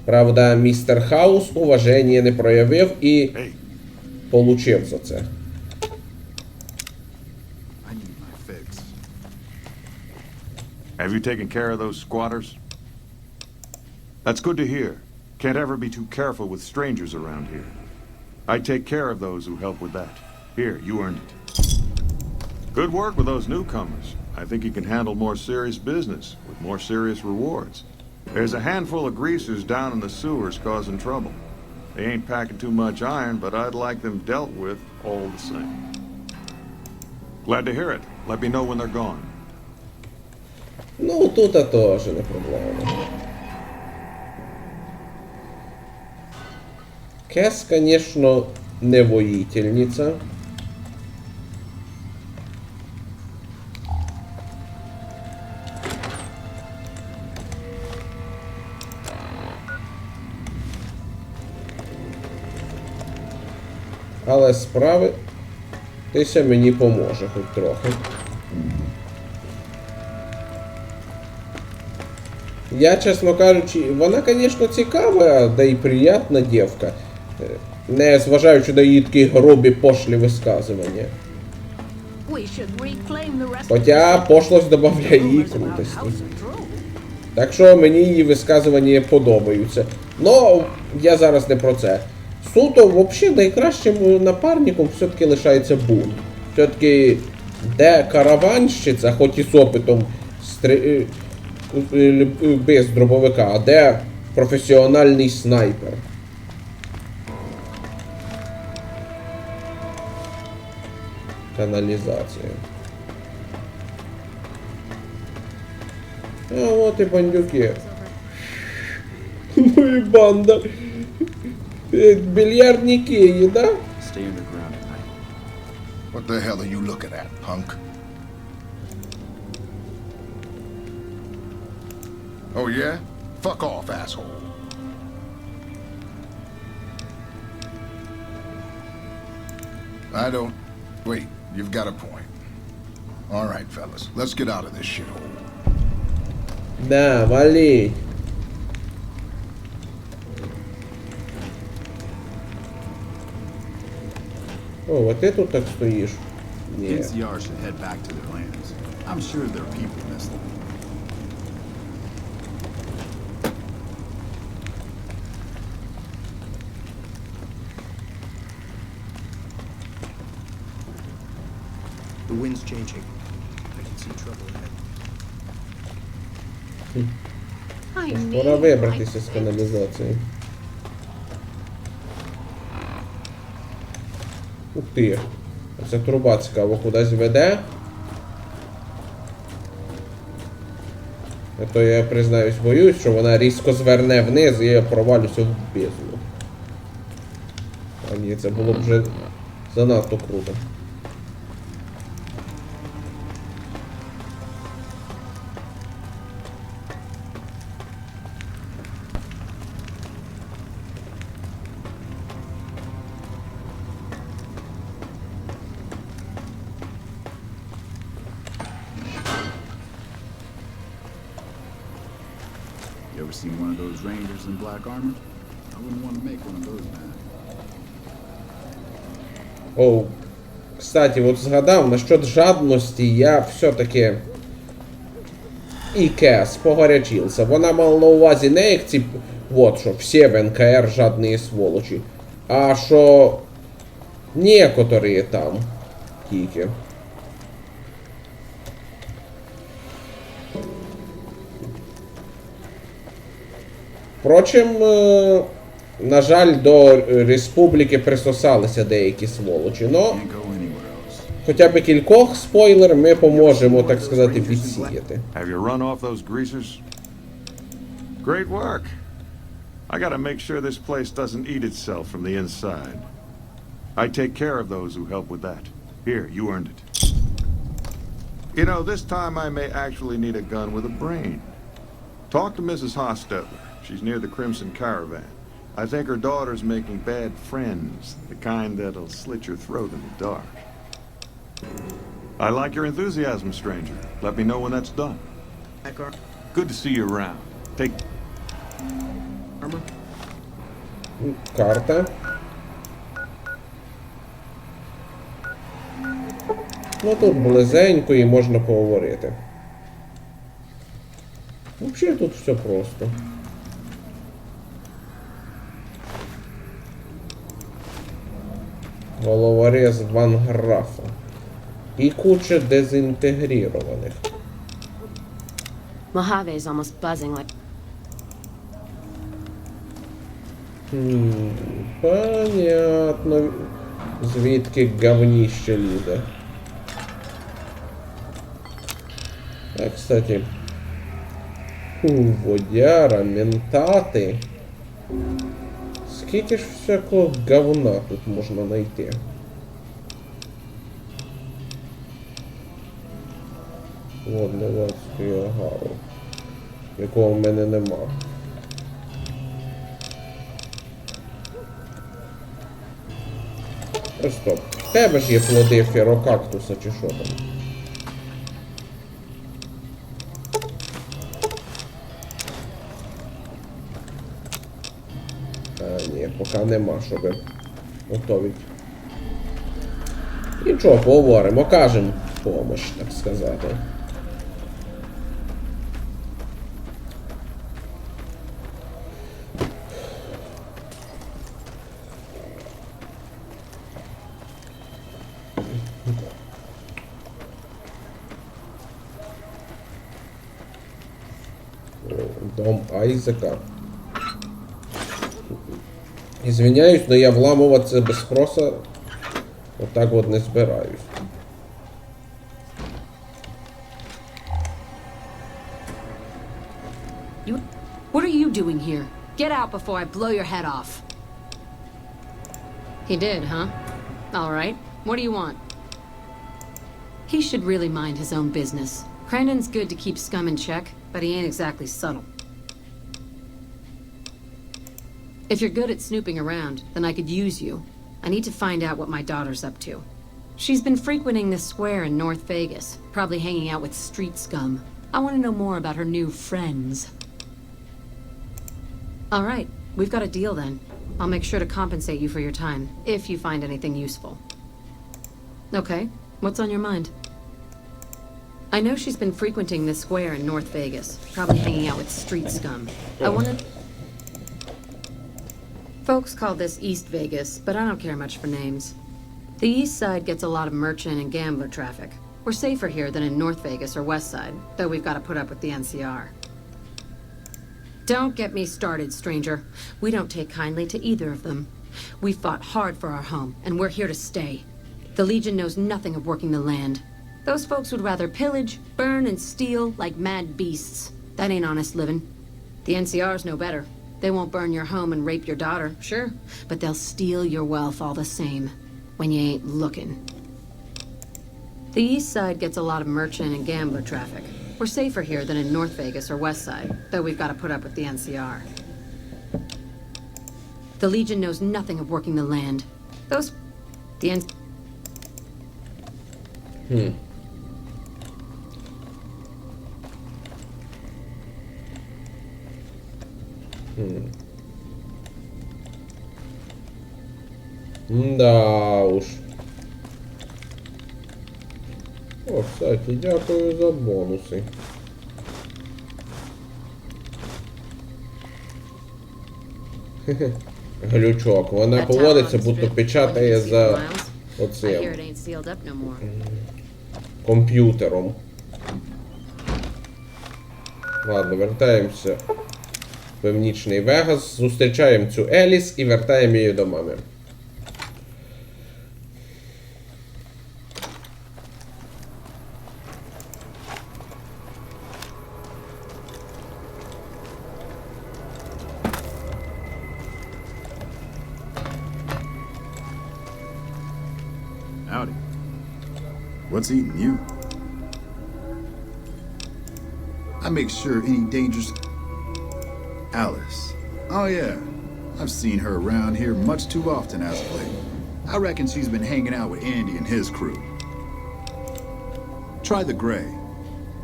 Правда, містер Хаус уваження не проявив і получив за це. I need my fix. Have you taken care of those squatters? That's good to hear. Can't ever be too careful with strangers around here. I take care of those who help with that. Here, you earned it. Good work with those newcomers. I think you can handle more serious business with more serious rewards. There's a handful of greasers down in the sewers causing trouble. They ain't packing too much iron, but I'd like them dealt with all the same. Glad to hear it. Let me know when they're gone. Ну, тут теж не проблема. Кесс, конечно, не воїтельниця. Але справитися мені поможе хоч трохи. Я, чесно кажучи, вона, звісно, цікава, да й приятна дівка. Не зважаючи на її такі грубі пошлі висказування. Хоча пошлость додає їй крутості. Так що мені її висказування подобаються. Но я зараз не про це. Суто, взагалі, найкращим напарником все-таки лишається Бун. Все-таки, де караванщиця, хоч і з опитом без дробовика, а де професіональний снайпер. Каналізація. А от і бандюки. Ну і банда. Бильярдники, да? Stay underground at night. What the hell are you looking at, punk? Oh, yeah? Fuck off, asshole. I don't... Wait, you've got a point. All right, fellas, let's get out of this shithole. Да, вали. О, вот ты тут так стоишь. Нет. NCR should head back to their lands. I'm sure their people miss them. The wind's changing. I can see trouble ahead. Пора вибратися з каналізації. Ух ти. Ця труба цікаво кудись веде. А то я, признаюсь, боюсь, що вона різко зверне вниз і я провалюся в бездну. А ні, це було б вже занадто круто. You ever seen one of those rangers in black armor? I wouldn't want to make one of those, man. Оу. Кстати, от згадав, насчет жадності я все-таки і Кесс погорячився. Вона мала на увазі не як ці, вот що, всі в НКР жадні сволочі, а що некоторі там тільки. Впрочем, на жаль, до республіки присосалися деякі сволочі, но Can't go anywhere else. хоча б кількох спойлер ми поможемо, так сказати, відсіяти. Have you run off those greasers? Great work. I gotta make sure this place doesn't eat itself from the inside. I take care of those who help with that. Here, you earned it. You know, this time I may actually need a gun with a brain. Talk to Mrs. Hostetler. She's near the Crimson Caravan. I think her daughter's making bad friends, the kind that'll slit your throat in the dark. I like your enthusiasm, stranger. Let me know when that's done. Good to see you around. Take... Armor? Карта. Ну тут близенько і можна поговорити. Взагалі тут все просто. Головорез Ван Графа. І куча дезінтегрірованих. Mojave's almost buzzing like... Понятно. Звідки говніще лізе. А, кстати. Водяра, ментати. Скільки ж всякого говна тут можна знайти? Водне ланський агару. Якого в мене нема. Стоп. В тебе ж є плоди ферокактуса чи що там? А, ні, поки нема, щоб готовить. Нічого, поговоримо, окажемо помощь, так сказати. Дом Айзека. Извиняюсь, но я вламуватися без спроса отак от не збираюсь. What are you doing here? Get out before I blow your head off. He did, huh? All right. What do you want? He should really mind his own business. Crandon's good to keep scum in check, but he ain't exactly subtle. If you're good at snooping around, then I could use you. I need to find out what my daughter's up to. She's been frequenting this square in North Vegas, probably hanging out with street scum. I want to know more about her new friends. All right, we've got a deal then. I'll make sure to compensate you for your time, if you find anything useful. Okay, what's on your mind? I know she's been frequenting this square in North Vegas, probably hanging out with street scum. I wanted... Folks call this East Vegas, but I don't care much for names. The East Side gets a lot of merchant and gambler traffic. We're safer here than in North Vegas or West Side, though we've got to put up with the NCR. Don't get me started, stranger. We don't take kindly to either of them. We fought hard for our home, and we're here to stay. The Legion knows nothing of working the land. Those folks would rather pillage, burn, and steal like mad beasts. That ain't honest living. The NCR's no better. They won't burn your home and rape your daughter, sure, but they'll steal your wealth all the same, when you ain't looking. The East Side gets a lot of merchant and gambler traffic. We're safer here than in North Vegas or West Side, though we've got to put up with the NCR. The Legion knows nothing of working the land. Those... The N... Да уж. О, кстати, дякую за бонуси. Глючок. Вона поводиться, будто печатає за оцим комп'ютером. Ладно, вертаємося Північний Вегас. Зустрічаємо цю Еліс і вертаємо її до мами. Howdy. What's eating you? I make sure any dangerous... Alice. Oh yeah. I've seen her around here much too often as of late. I reckon she's been hanging out with Andy and his crew. Try the gray.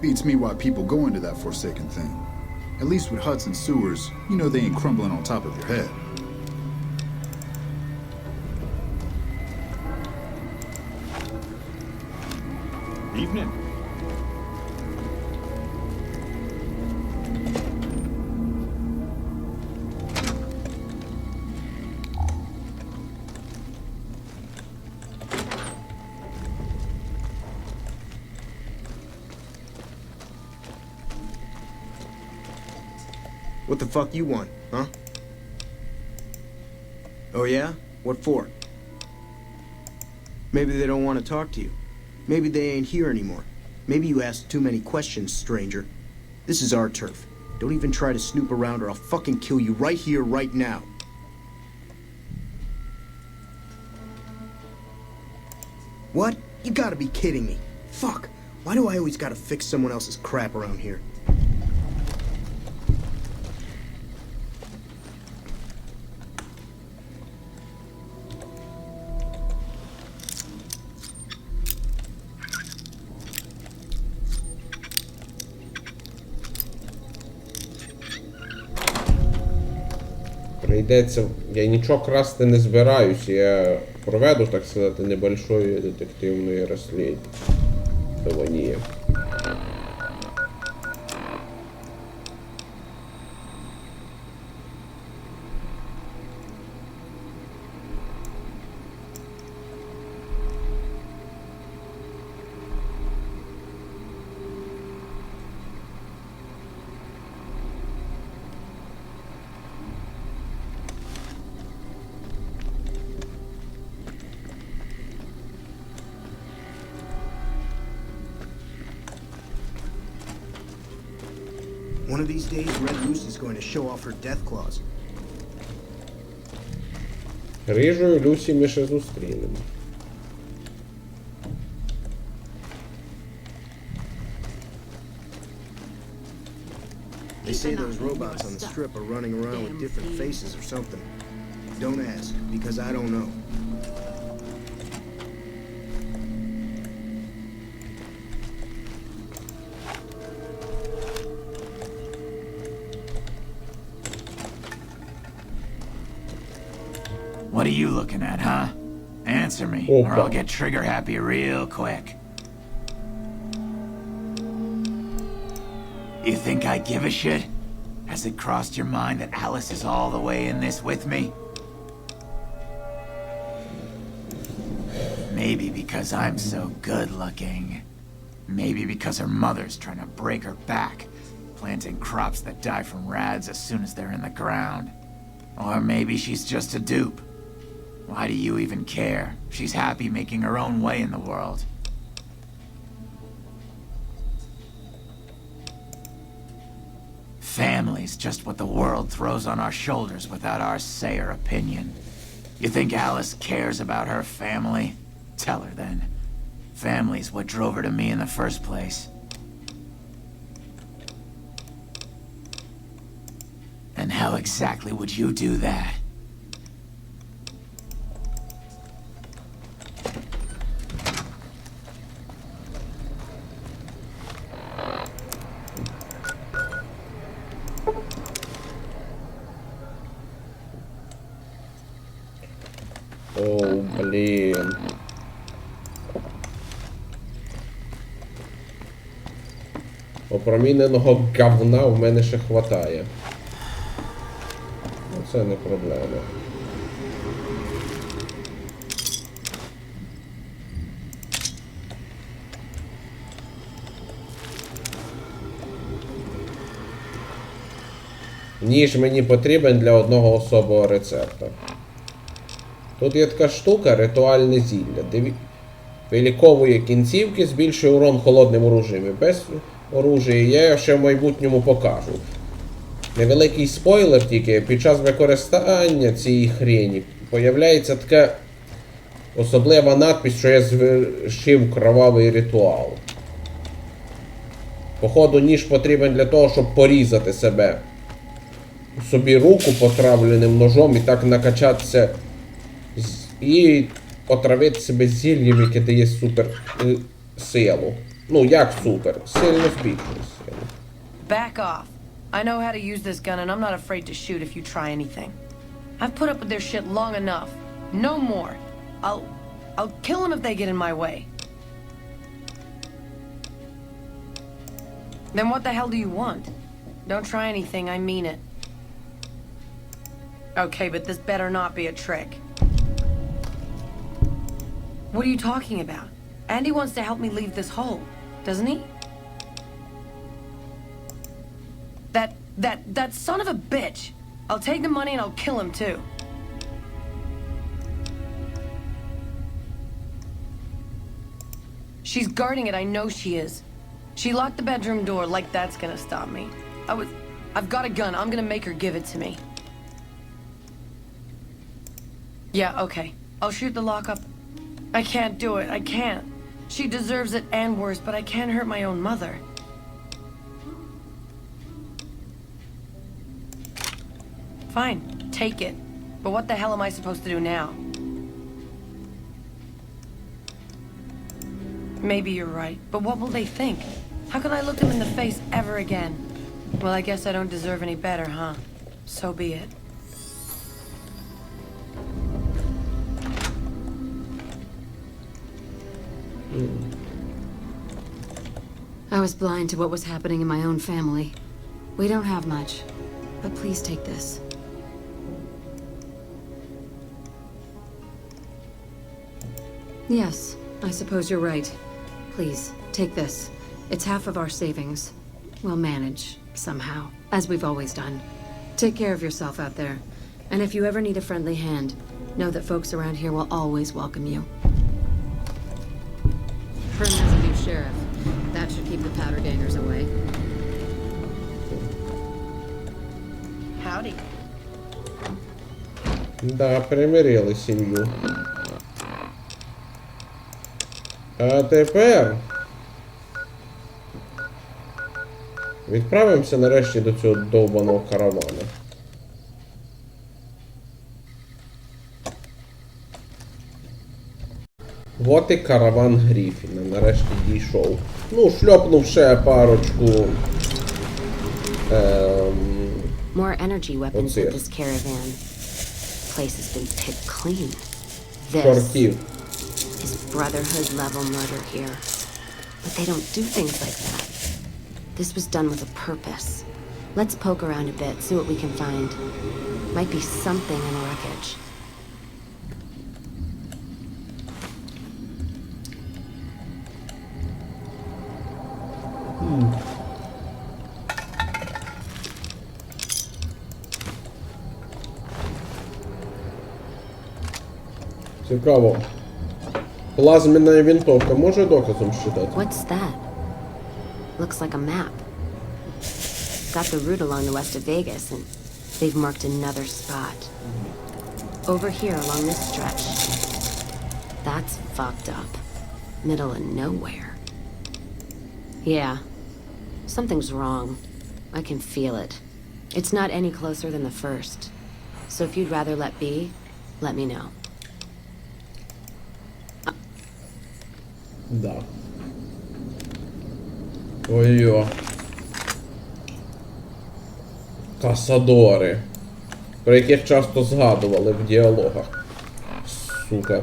Beats me why people go into that forsaken thing. At least with huts and sewers, you know they ain't crumbling on top of your head. Evening. What the fuck you want, huh? Oh yeah? What for? Maybe they don't want to talk to you. Maybe they ain't here anymore. Maybe you asked too many questions, stranger. This is our turf. Don't even try to snoop around or I'll fucking kill you right here, right now. What? You gotta be kidding me. Fuck. Why do I always gotta fix someone else's crap around here? Прийдеться... Я нічого красти не збираюсь, я проведу, так сказати, небольшое детективное расследование. One of these days, Red Goose is going to show off her death claws. Рижою Люсі ми ще зустрінемо. They say those robots on the strip are running around with different faces or something. Don't ask, because I don't know. What are you looking at, huh? Answer me, or I'll get trigger happy real quick. You think I give a shit? Has it crossed your mind that Alice is all the way in this with me? Maybe because I'm so good looking. Maybe because her mother's trying to break her back, planting crops that die from rads as soon as they're in the ground. Or maybe she's just a dupe. Why do you even care? She's happy making her own way in the world. Family's just what the world throws on our shoulders without our say or opinion. You think Alice cares about her family? Tell her then. Family's what drove her to me in the first place. And how exactly would you do that? О, блін. Опроміненого говна в мене ще хватає. Це не проблема. Ніж мені потрібен для одного особого рецепта. Тут є така штука, ритуальне зілля. Виліковує кінцівки, збільшує урон холодним оружієм. І без оружия я ще в майбутньому покажу. Невеликий спойлер тільки, під час використання цієї хрені появляється така особлива надпись, що я звершив кровавий ритуал. Походу, ніж потрібен для того, щоб порізати себе. Собі руку потравленим ножом і так накачатися і отравити себе зіллям, яке дає супер силу. Ну, як супер? Сильно збільшує силу. Back off. I know how to use this gun and I'm not afraid to shoot if you try anything. I've put up with their shit long enough. No more. I'll kill them if they get in my way. Then what the hell do you want? Don't try anything, I mean it. Okay, but this better not be a trick. What are you talking about? Andy wants to help me leave this hole, doesn't he? That son of a bitch! I'll take the money and I'll kill him too. She's guarding it, I know she is. She locked the bedroom door, like that's gonna stop me. I've got a gun, I'm gonna make her give it to me. Yeah, okay. I'll shoot the lock up. I can't do it, I can't. She deserves it and worse, but I can't hurt my own mother. Fine, take it. But what the hell am I supposed to do now? Maybe you're right, but what will they think? How can I look them in the face ever again? Well, I guess I don't deserve any better, huh? So be it. I was blind to what was happening in my own family. We don't have much, but please take this. Yes, I suppose you're right. Please, take this. It's half of our savings. We'll manage, somehow, as we've always done. Take care of yourself out there. And if you ever need a friendly hand, know that folks around here will always welcome you. Hearn has a new sheriff. That should keep the powder gangers away. Howdy. Да, примирили сім'ю. А тепер відправимося нарешті до цього довбаного каравана. Вот і караван Гріфіна нарешті дійшов. Ну, шльопнув ще парочку. More energy weapons with this caravan. Place has been picked clean. This Чортів. is Brotherhood level murder here. But they don't do things like that. This was done with a purpose. Let's poke around a bit, see what we can find. Might be something in the wreckage. Цікаво. Плазменна винтовка може доказом считати? What's that? Looks like a map. Got the route along the west of Vegas, and they've marked another spot. Over here along this stretch. That's fucked up. Middle of nowhere. Yeah. Something's wrong. I can feel it. It's not any closer than the first. So if you'd rather let be, let me know. Да. Ой-ой. Касадори. Про яких часто згадували в діалогах. Сука.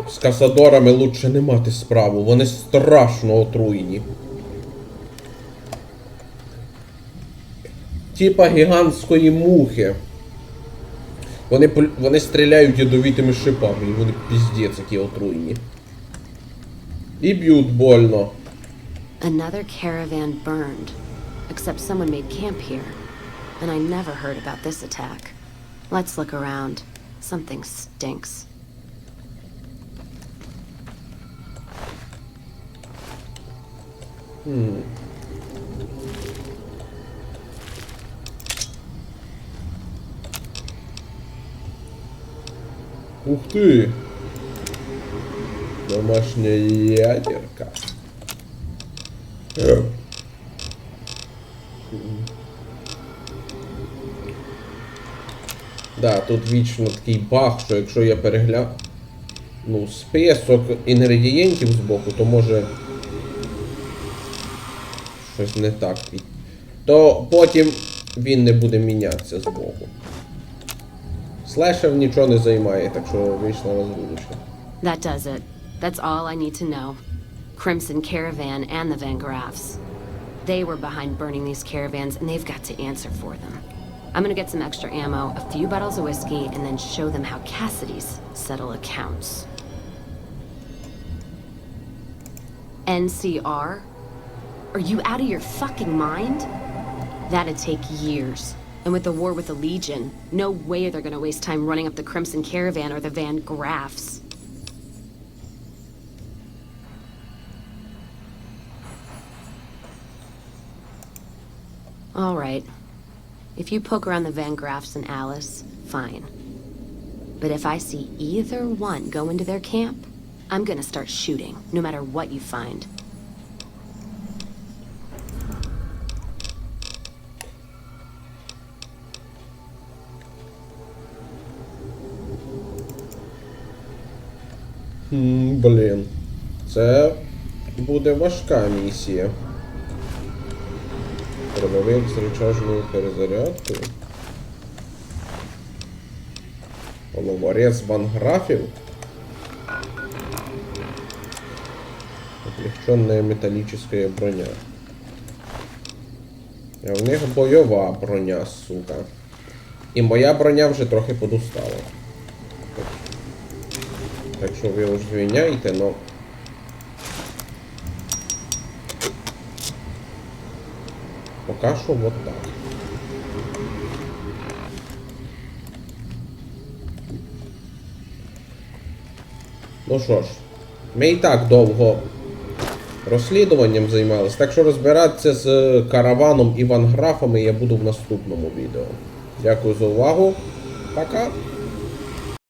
З касадорами лучше не мати справу. Вони страшно отруєні. Типа гігантської мухи. Вони стріляють ядовитими шипами, і вони піздець які отруєні. І б'ють больно. Another caravan burned. Except someone made camp here. and I never heard about this attack. Let's look around. Something stinks. Ух ты! Домашняя ядерка. Да, тут вічно такий баг, що якщо я перегляну список інгредієнтів збоку, то може щось не так. То потім він не буде мінятися збоку. Слешер нічого не займає, так що вийшла розвідочка. That does it. That's all I need to know. Crimson Caravan and the Van Graffs. They were behind burning these caravans, and they've got to answer for them. I'm gonna get some extra ammo, a few bottles of whiskey, and then show them how Cassidy's settle accounts. NCR? Are you out of your fucking mind? That'd take years. And with the war with the Legion, no way they're gonna waste time running up the Crimson Caravan or the Van Graffs. All right. If you poke around the Van Graffs and Alice, fine. But if I see either one go into their camp, I'm gonna start shooting, no matter what you find. Блін. Це буде важка місія. Дробовик з речажною перезарядкою. Головорез ванграфів. Облегченная металлическая броня. А в них бойова броня, сука. І моя броня вже трохи подустала. Так що ви уж звиняйте, но... Пока що вот так. Ну що ж, ми і так довго розслідуванням займалися, так що розбиратися з караваном і ванграфами я буду в наступному відео. Дякую за увагу. Пока!